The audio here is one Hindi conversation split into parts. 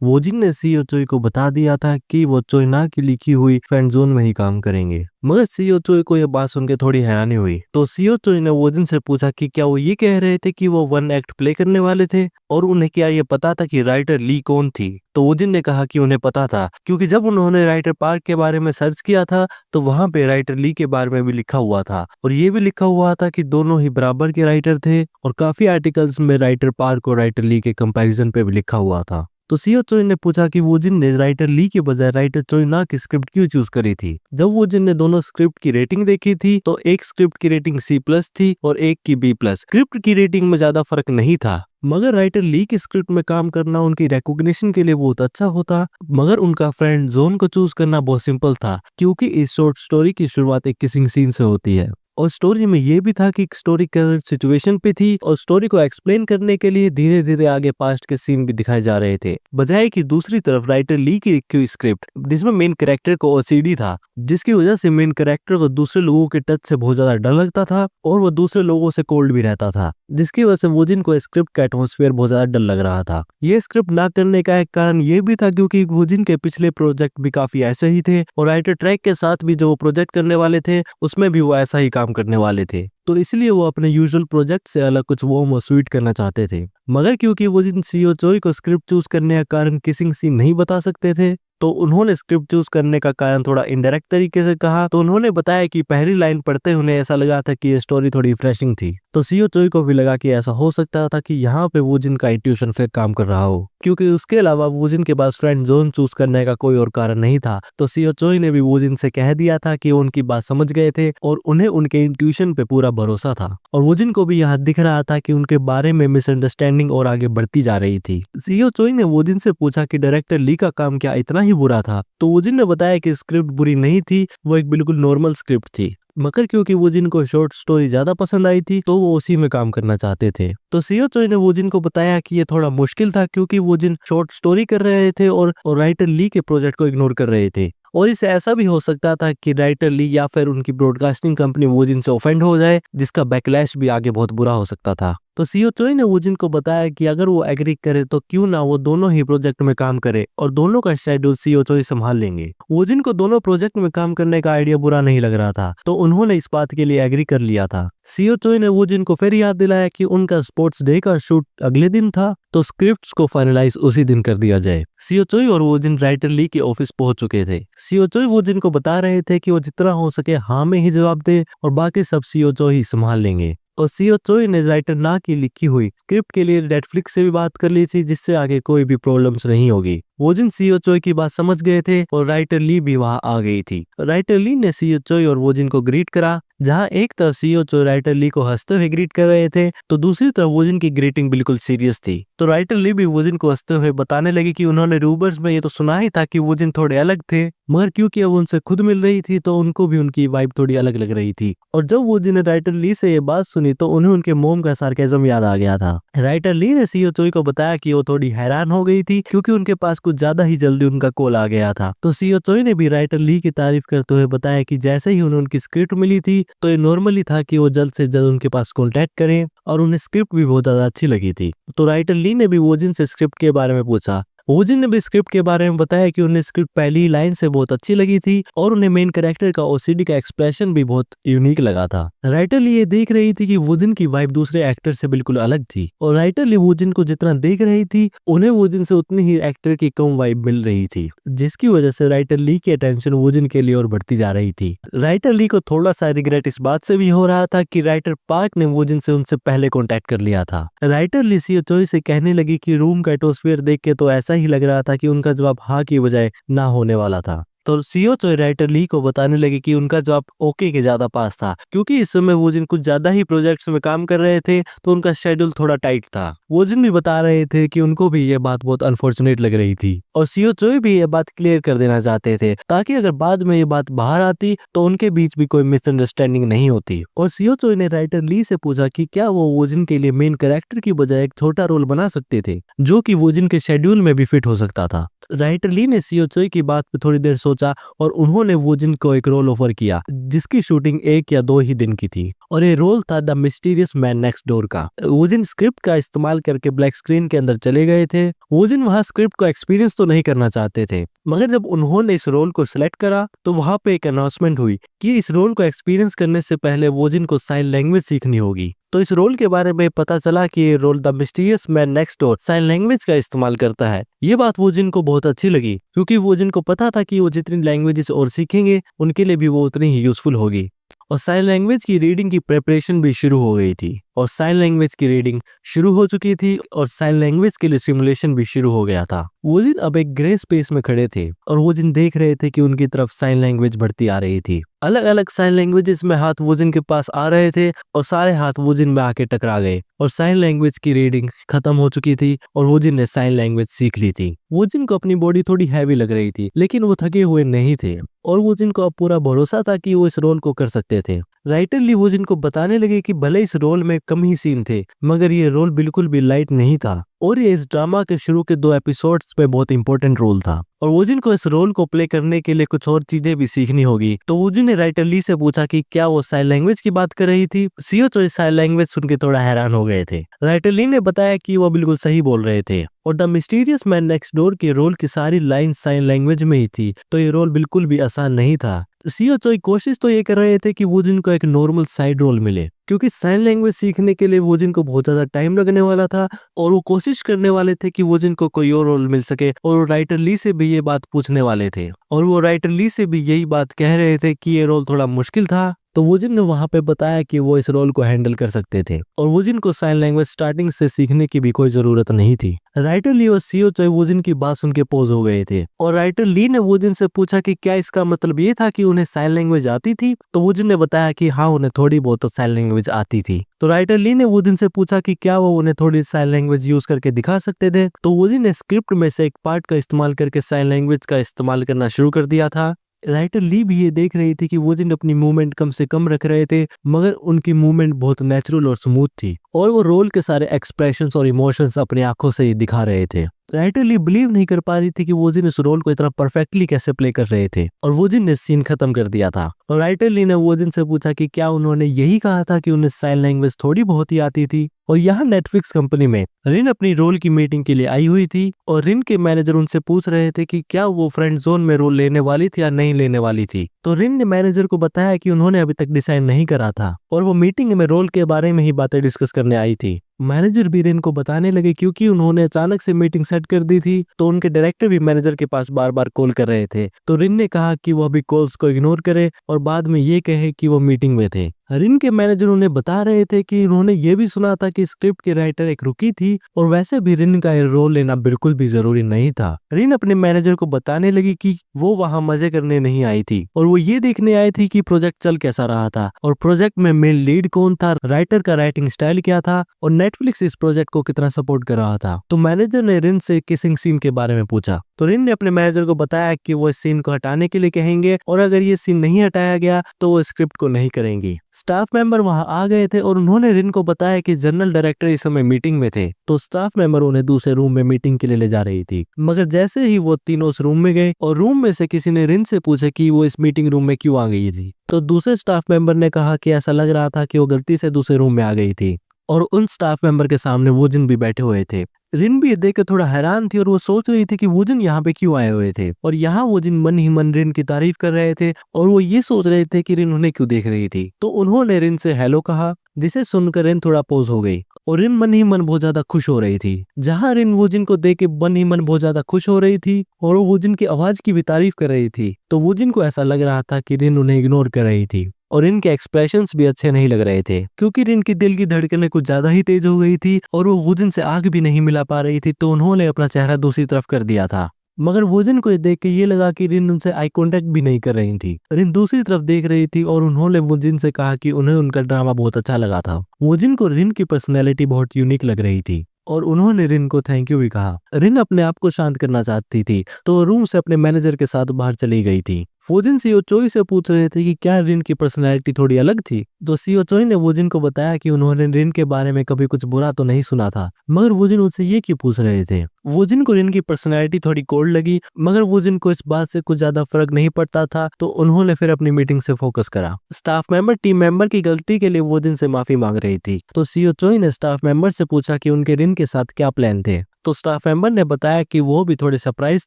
वो जिन ने सीईओ चोई को बता दिया था कि वो चोई ना की लिखी हुई फ्रेंड जोन में ही काम करेंगे। मगर सीईओ चोई को यह बात सुन के थोड़ी हैरानी हुई। तो सीईओ चोई ने वोजिन से पूछा कि क्या वो ये कह रहे थे कि वो वन एक्ट प्ले करने वाले थे, और उन्हें क्या ये पता था कि राइटर ली कौन थी। तो वोजिन ने कहा कि उन्हें पता था, क्योंकि जब उन्होंने राइटर पार्क के बारे में सर्च किया था तो वहां पे राइटर ली के बारे में भी लिखा हुआ था, और ये भी लिखा हुआ था कि दोनों ही बराबर के राइटर थे, और काफी आर्टिकल्स में राइटर पार्क और राइटर ली के कंपैरिजन पे भी लिखा हुआ था। तो सीईओ चोई ने पूछा कि वोजिन ने राइटर ली के बजाय राइटर चोई ना की स्क्रिप्ट क्यों चूज करी थी। जब वोजिन ने दोनों स्क्रिप्ट की रेटिंग देखी थी तो एक स्क्रिप्ट की रेटिंग C+ थी और एक की B+। स्क्रिप्ट की रेटिंग में ज्यादा फर्क नहीं था, मगर राइटर ली की स्क्रिप्ट में काम करना उनकी रिकॉग्निशन के लिए बहुत अच्छा होता। मगर उनका फ्रेंड जोन को चूज करना बहुत सिंपल था, क्योंकि इस शॉर्ट स्टोरी की शुरुआत एक किसिंग सीन से होती है, और स्टोरी में ये भी था कि स्टोरी करंट सिचुएशन पे थी, और स्टोरी को एक्सप्लेन करने के लिए धीरे धीरे आगे पास्ट के सीन भी दिखाए जा रहे थे, बजाय कि दूसरी तरफ राइटर ली की लिखी हुई स्क्रिप्ट जिसमें मेन कैरेक्टर को OCD था, जिसकी वजह से मेन कैरेक्टर को दूसरे लोगों के टच से बहुत ज्यादा डर लगता था और वो दूसरे लोगों से कोल्ड भी रहता था, जिसकी वजह से वोजिन को स्क्रिप्ट का एटमॉस्फेयर बहुत ज्यादा डर लग रहा था। ये स्क्रिप्ट ना करने का एक कारण ये भी था क्योंकि वोजिन के पिछले प्रोजेक्ट भी काफी ऐसे ही थे, और राइटर ट्रैक के साथ भी जो वो प्रोजेक्ट करने वाले थे उसमें भी वो ऐसा ही काम करने वाले थे, तो इसलिए वो अपने यूजुअल प्रोजेक्ट से अलग कुछ वार्म और स्वीट करना चाहते थे। मगर क्योंकि वो जिन सीईओ चोई को स्क्रिप्ट चूज करने का कारण किसिंग सीन नहीं बता सकते थे, तो उन्होंने स्क्रिप्ट चूज करने का कारण थोड़ा इनडायरेक्ट तरीके से कहा। तो उन्होंने बताया कि पहली लाइन पढ़ते उन्हें ऐसा लगा था कि ये स्टोरी थोड़ी रिफ्रेशिंग थी, तो सीईओ चोई को भी लगा कि ऐसा हो सकता था कि यहाँ पे वोजिन का इंट्यूशन फिर काम कर रहा हो, क्योंकि उसके अलावा वोजिन के पास फ्रेंड जोन चूज करने का कोई और कारण नहीं था। तो सीईओ चोई ने भी वोजिन से कह दिया था कि वो उनकी बात समझ गए थे और उन्हें उनके इंट्यूशन पे पूरा भरोसा था, और वोजिन को भी यहाँ दिख रहा था कि उनके बारे में मिसअंडरस्टैंडिंग और आगे बढ़ती जा रही थी। सीईओ चोई ने वोजिन से पूछा कि डायरेक्टर ली का काम क्या इतना ही बुरा था, तो वोजिन ने बताया कि स्क्रिप्ट बुरी नहीं थी, वो एक बिल्कुल नॉर्मल स्क्रिप्ट थी, मगर क्योंकि वोजिन को शॉर्ट स्टोरी ज्यादा पसंद आई थी तो वो उसी में काम करना चाहते थे। तो सीईओ चोई ने वोजिन को बताया कि ये थोड़ा मुश्किल था, क्योंकि वोजिन शॉर्ट स्टोरी कर रहे थे और राइटर ली के प्रोजेक्ट को इग्नोर कर रहे थे, और इससे ऐसा भी हो सकता था कि राइटर ली या फिर उनकी ब्रॉडकास्टिंग कंपनी वोजिन से ऑफेंड हो जाए, जिसका बैकलैश भी आगे बहुत बुरा हो सकता था। तो सीईओ चोई ने वोजिन को बताया कि अगर वो एग्री करे तो क्यों ना वो दोनों ही प्रोजेक्ट में काम करे, और दोनों का शेड्यूल सीईओ चोई संभाल लेंगे। वोजिन को दोनों प्रोजेक्ट में काम करने का आइडिया बुरा नहीं लग रहा था, तो उन्होंने इस बात के लिए एग्री कर लिया था। सीईओ चोई ने वोजिन को फिर याद दिलाया कि उनका स्पोर्ट्स डे का शूट अगले दिन था, तो स्क्रिप्ट्स को फाइनलाइज उसी दिन कर दिया जाए। सीईओ चोई और वोजिन राइटर ली के ऑफिस पहुंच चुके थे। सीईओ चोई वोजिन को बता रहे थे कि वो जितना हो सके हाँ में ही जवाब दे, और बाकी सब सीईओ चोई ही संभाल लेंगे। और सीईओ चोई ने राइटर ना की लिखी हुई स्क्रिप्ट के लिए नेटफ्लिक्स से भी बात कर ली थी, जिससे आगे कोई भी प्रॉब्लम्स नहीं होगी। वोजिन सीईओ चोई की बात समझ गए थे और राइटर ली भी वहां आ गई थी। राइटर ली ने सीईओ चोई और वोजिन को ग्रीट करा। जहां एक तरफ सीईओ चोई राइटर ली को हंसते हुए ग्रीट कर रहे थे, तो दूसरी तरफ वोजिन की ग्रीटिंग बिल्कुल सीरियस थी। तो राइटर ली भी वोजिन को हंसते हुए बताने लगी कि उन्होंने रूबर्स में ये तो सुना ही था कि वोजिन थोड़े अलग थे, मगर क्योंकि अब उनसे खुद मिल रही थी तो उनको भी उनकी वाइब थोड़ी अलग लग रही थी। और जब वोजिन ने राइटर ली से ये बात सुनी तो उन्हें उनके मोम का सार्केज्म याद आ गया था। राइटर ली ने सीईओ चोई को बताया कि वो थोड़ी हैरान हो गई थी, क्योंकि उनके पास कुछ ज्यादा ही जल्दी उनका कॉल आ गया था। तो सीईओ चोई ने भी राइटर ली की तारीफ करते हुए बताया कि जैसे ही उन्हें उनकी स्क्रिप्ट मिली थी तो ये नॉर्मली था कि वो जल्द से जल्द उनके पास कॉन्टैक्ट करें, और उन्हें स्क्रिप्ट भी बहुत ज्यादा अच्छी लगी थी। तो राइटर ली ने भी वोजिन से स्क्रिप्ट के बारे में पूछा। वोजिन ने भी स्क्रिप्ट के बारे में बताया कि उन्हें स्क्रिप्ट पहली लाइन से बहुत अच्छी लगी थी, और उन्हें मेन कैरेक्टर का OCD का एक्सप्रेशन भी बहुत यूनिक लगा था। राइटर ली ये देख रही थी कि वोजिन की वाइब दूसरे एक्टर से बिल्कुल अलग थी, और राइटर ली वोजिन को जितना देख रही थी उन्हें वोजिन से उतनी ही एक्टर की कम वाइब मिल रही थी, जिसकी वजह से राइटर ली की अटेंशन वोजिन के लिए और बढ़ती जा रही थी। राइटर ली को थोड़ा सा रिग्रेट इस बात से भी हो रहा था कि राइटर पार्क ने वोजिन से उनसे पहले कॉन्टैक्ट कर लिया था। राइटर ली सीईओ चोई से कहने लगी कि रूम का एटमॉस्फेयर देख के तो ऐसा ही लग रहा था कि उनका जवाब हाँ की बजाय ना होने वाला था। तो सीईओ चोई राइटर ली को बताने लगे कि उनका जवाब ओके के ज्यादा पास था, क्योंकि इस समय वोजिन कुछ ज्यादा ही प्रोजेक्ट्स में काम कर रहे थे, तो उनका शेड्यूल थोड़ा टाइट था। वोजिन भी बता रहे थे कि उनको भी ये बात बहुत अनफॉर्चुनेट लग रही थी, और सीईओ चोई भी ये बात क्लियर कर देना चाहते थे, ताकि अगर बाद में ये बात बाहर आती तो उनके बीच भी कोई मिसअंडरस्टैंडिंग नहीं होती। और सीईओ चोई ने राइटर ली से पूछा कि क्या वो वोजिन के लिए मेन कैरेक्टर की बजाय एक छोटा रोल बना सकते थे, जो कि वोजिन के शेड्यूल में भी फिट हो सकता था। राइटर ली ने सीईओ चोई की बात पे थोड़ी देर सोचा और उन्होंने वोजिन को एक रोल ऑफर किया जिसकी शूटिंग 1 या 2 ही दिन की थी और ये रोल था the mysterious man next door का। वोजिन स्क्रिप्ट का इस्तेमाल करके ब्लैक स्क्रीन के अंदर चले गए थे। वोजिन वहां स्क्रिप्ट को एक्सपीरियंस तो नहीं करना चाहते थे, मगर जब उन्होंने इस रोल को सिलेक्ट करा तो वहां पे एक अनाउंसमेंट हुई कि इस रोल को एक्सपीरियंस करने से पहले वोजिन को साइन लैंग्वेज सीखनी होगी। तो इस रोल के बारे में पता चला कि ये role the mysterious man next door sign language का इस्तेमाल करता है। ये बात वोजिन को बहुत अच्छी लगी क्योंकि वोजिन को पता था कि वो जितनी लैंग्वेजेस और सीखेंगे उनके लिए भी वो उतनी ही यूजफुल होगी। और साइन लैंग्वेज की रीडिंग की प्रिपरेशन भी शुरू हो गई थी और साइन लैंग्वेज की रीडिंग शुरू हो चुकी थी और साइन लैंग्वेज के लिए सिमुलेशन भी शुरू हो गया था। वोजिन अब एक ग्रे स्पेस में खड़े थे और वोजिन देख रहे थे कि उनकी तरफ साइन लैंग्वेज बढ़ती आ रही थी। अलग अलग साइन लैंग्वेजेस में हाथ वोजिन के पास आ रहे थे और सारे हाथ वोजिन में आके टकरा गए और साइन लैंग्वेज की रीडिंग खत्म हो चुकी थी और वोजिन ने साइन लैंग्वेज सीख ली थी। वोजिन को अपनी बॉडी थोड़ी हैवी लग रही थी लेकिन वो थके हुए नहीं थे और वोजिन को अब पूरा भरोसा था कि वो इस रोल को कर सकते थे। राइटर ली वोजिन को बताने लगे कि भले इस रोल में कम ही सीन थे मगर ये रोल बिल्कुल भी लाइट नहीं था और ये इस ड्रामा के शुरू के 2 एपिसोड्स में बहुत इंपॉर्टेंट रोल था और वोजिन को इस रोल को प्ले करने के लिए कुछ और चीजें भी सीखनी होगी। तो वोजिन ने राइटर ली से पूछा कि क्या वो साइन लैंग्वेज की बात कर रही थी। सीओ चोई साइन लैंग्वेज सुन के थोड़ा हैरान हो गए थे। राइटर ली ने बताया कि वो बिल्कुल सही बोल रहे थे और the mysterious man next door के रोल की सारी लाइन साइन लैंग्वेज में ही थी, तो ये रोल बिल्कुल भी आसान नहीं था। सीओ चोई कोशिश तो ये कर रहे थे कि वोजिन को एक नॉर्मल साइड रोल मिले क्योंकि साइन लैंग्वेज सीखने के लिए वोजिन को बहुत ज्यादा टाइम लगने वाला था और वो कोशिश करने वाले थे कि वोजिन को कोई और रोल मिल सके और वो राइटर ली से भी ये बात पूछने वाले थे और वो राइटर ली से भी यही बात कह रहे थे कि ये रोल थोड़ा मुश्किल था। तो वोजिन ने वहां पे बताया कि वो इस रोल को हैंडल कर सकते थे और वोजिन को साइन लैंग्वेज स्टार्टिंग से सीखने की भी कोई जरूरत नहीं थी। राइटर ली और सीओ चोई वोजिन की बात सुन के पोज हो गए थे और राइटर ली ने वोजिन से पूछा कि क्या इसका मतलब ये था कि उन्हें साइन लैंग्वेज आती थी। तो वोजिन ने बताया कि हाँ, उन्हें थोड़ी बहुत तो साइन लैंग्वेज आती थी। तो राइटर ली ने वोजिन से पूछा कि क्या वो उन्हें थोड़ी साइन लैंग्वेज यूज करके दिखा सकते थे। तो वोजिन ने स्क्रिप्ट में से एक पार्ट का इस्तेमाल करके साइन लैंग्वेज का इस्तेमाल करना शुरू कर दिया था। राइटर ली भी ये देख रही थी कि वोजिन अपनी मूवमेंट कम से कम रख रहे थे मगर उनकी मूवमेंट बहुत नेचुरल और स्मूथ थी और वो रोल के सारे एक्सप्रेशंस और इमोशंस अपनी आंखों से ही दिखा रहे थे। राइटर ली बिलीव नहीं कर पा रही थी कि वोजिन इस रोल को इतना परफेक्टली कैसे प्ले कर रहे थे और वोजिन ने सीन खत्म कर दिया था और राइटर ली ने वोजिन से पूछा कि क्या उन्होंने यही कहा था कि उन्हें साइन लैंग्वेज थोड़ी बहुत ही आती थी। और यहाँ नेटफ्लिक्स कंपनी में रिन अपनी रोल की मीटिंग के लिए आई हुई थी और रिन के मैनेजर उनसे पूछ रहे थे कि क्या वो फ्रेंड जोन में रोल लेने वाली थी या नहीं लेने वाली थी। तो रिन ने मैनेजर को बताया कि उन्होंने अभी तक डिसाइड नहीं करा था और वो मीटिंग में रोल के बारे में ही बातें डिस्कस करने आई थी। मैनेजर भी रिन को बताने लगे क्योंकि उन्होंने अचानक से मीटिंग सेट कर दी थी तो उनके डायरेक्टर भी मैनेजर के पास बार बार कॉल कर रहे थे। तो रिन ने कहा कि वो अभी कॉल्स को इग्नोर करे और बाद में ये कहे कि वो मीटिंग में थे। रिन के मैनेजर उन्हें बता रहे थे कि उन्होंने ये भी सुना था कि स्क्रिप्ट की राइटर एक रुकी थी और वैसे भी रिन का रोल लेना बिल्कुल भी जरूरी नहीं था। रिन अपने मैनेजर को बताने लगी कि वो वहां मजे करने नहीं आई थी और वो ये देखने आई थी कि प्रोजेक्ट चल कैसा रहा था और प्रोजेक्ट में मेन लीड कौन था, राइटर का राइटिंग स्टाइल क्या था और नेटफ्लिक्स इस प्रोजेक्ट को कितना सपोर्ट कर रहा था। तो मैनेजर ने रिन से किसिंग सीन के बारे में पूछा तो रिन ने अपने मैनेजर को बताया कि वो इस सीन को हटाने के लिए कहेंगे और अगर ये सीन नहीं हटाया गया तो वो स्क्रिप्ट को नहीं करेंगी। स्टाफ मेंबर वहां आ गए थे और उन्होंने रिन को बताया कि जनरल डायरेक्टर इस समय मीटिंग में थे। तो स्टाफ मेंबर उन्हें दूसरे रूम में मीटिंग के लिए ले जा रही थी मगर जैसे ही वो तीनों उस रूम में गए और रूम में से किसी ने रिन से पूछा कि वो इस मीटिंग रूम में क्यों आ गई थी। तो दूसरे स्टाफ मेंबर ने कहा कि ऐसा लग रहा था कि वो गलती से दूसरे रूम में आ गई थी और उन स्टाफ मेंबर के सामने वोजिन भी बैठे हुए थे। रिन भी देख कर थोड़ा हैरान थी और वो सोच रही थी कि वोजिन यहाँ पे क्यों आए हुए थे और यहाँ वोजिन मन ही मन रिन की तारीफ कर रहे थे और वो ये सोच रहे थे कि रिन उन्हें क्यों देख रही थी। तो उन्होंने रिन से हेलो कहा जिसे सुनकर रिन थोड़ा पोज हो गई और रिन मन ही मन बहुत ज्यादा खुश हो रही थी। जहाँ रिन वोजिन को देख के मन ही मन बहुत ज्यादा खुश हो रही थी और वो वोजिन की आवाज की भी तारीफ कर रही थी तो वोजिन को ऐसा लग रहा था कि रिन उन्हें इग्नोर कर रही थी और इनके एक्सप्रेशंस भी अच्छे नहीं लग रहे थे क्योंकि रिन की दिल की धड़कनें कुछ ज्यादा ही तेज हो गई थी और वो वोजिन से आंख भी नहीं मिला पा रही थी तो उन्होंने अपना चेहरा दूसरी तरफ कर दिया था। मगर वोजिन को देख के ये लगा कि रिन उनसे आई कांटेक्ट भी नहीं कर रही थी। रिन दूसरी तरफ देख रही थी और उन्होंने वोजिन से कहा कि उन्हें उनका ड्रामा बहुत अच्छा लगा था। वोजिन को रिन की पर्सनैलिटी बहुत यूनिक लग रही थी और उन्होंने रिन को थैंक यू भी कहा। रिन अपने आप को शांत करना चाहती थी तो रूम से अपने मैनेजर के साथ बाहर चली गई थी। वोजिन सीओ चोई से पूछ रहे थे कि क्या रिन की पर्सनैलिटी थोड़ी अलग थी। तो सीओ चोई ने वोजिन को बताया कि उन्होंने रिन के बारे में कभी कुछ बुरा तो नहीं सुना था, मगर वोजिन उनसे ये क्यों पूछ रहे थे। वोजिन को रिन की पर्सनैलिटी थोड़ी कोल्ड लगी, मगर वोजिन को इस बात से कुछ ज्यादा फर्क नहीं पड़ता था, तो उन्होंने फिर अपनी मीटिंग से फोकस करा। स्टाफ मेंबर टीम मेंबर की गलती के लिए वोजिन से माफी मांग रही थी, तो सीओ चोई ने स्टाफ मेंबर से पूछा कि उनके रिन के साथ क्या प्लान थे। तो स्टाफ मेंबर ने बताया कि वो भी थोड़े सरप्राइज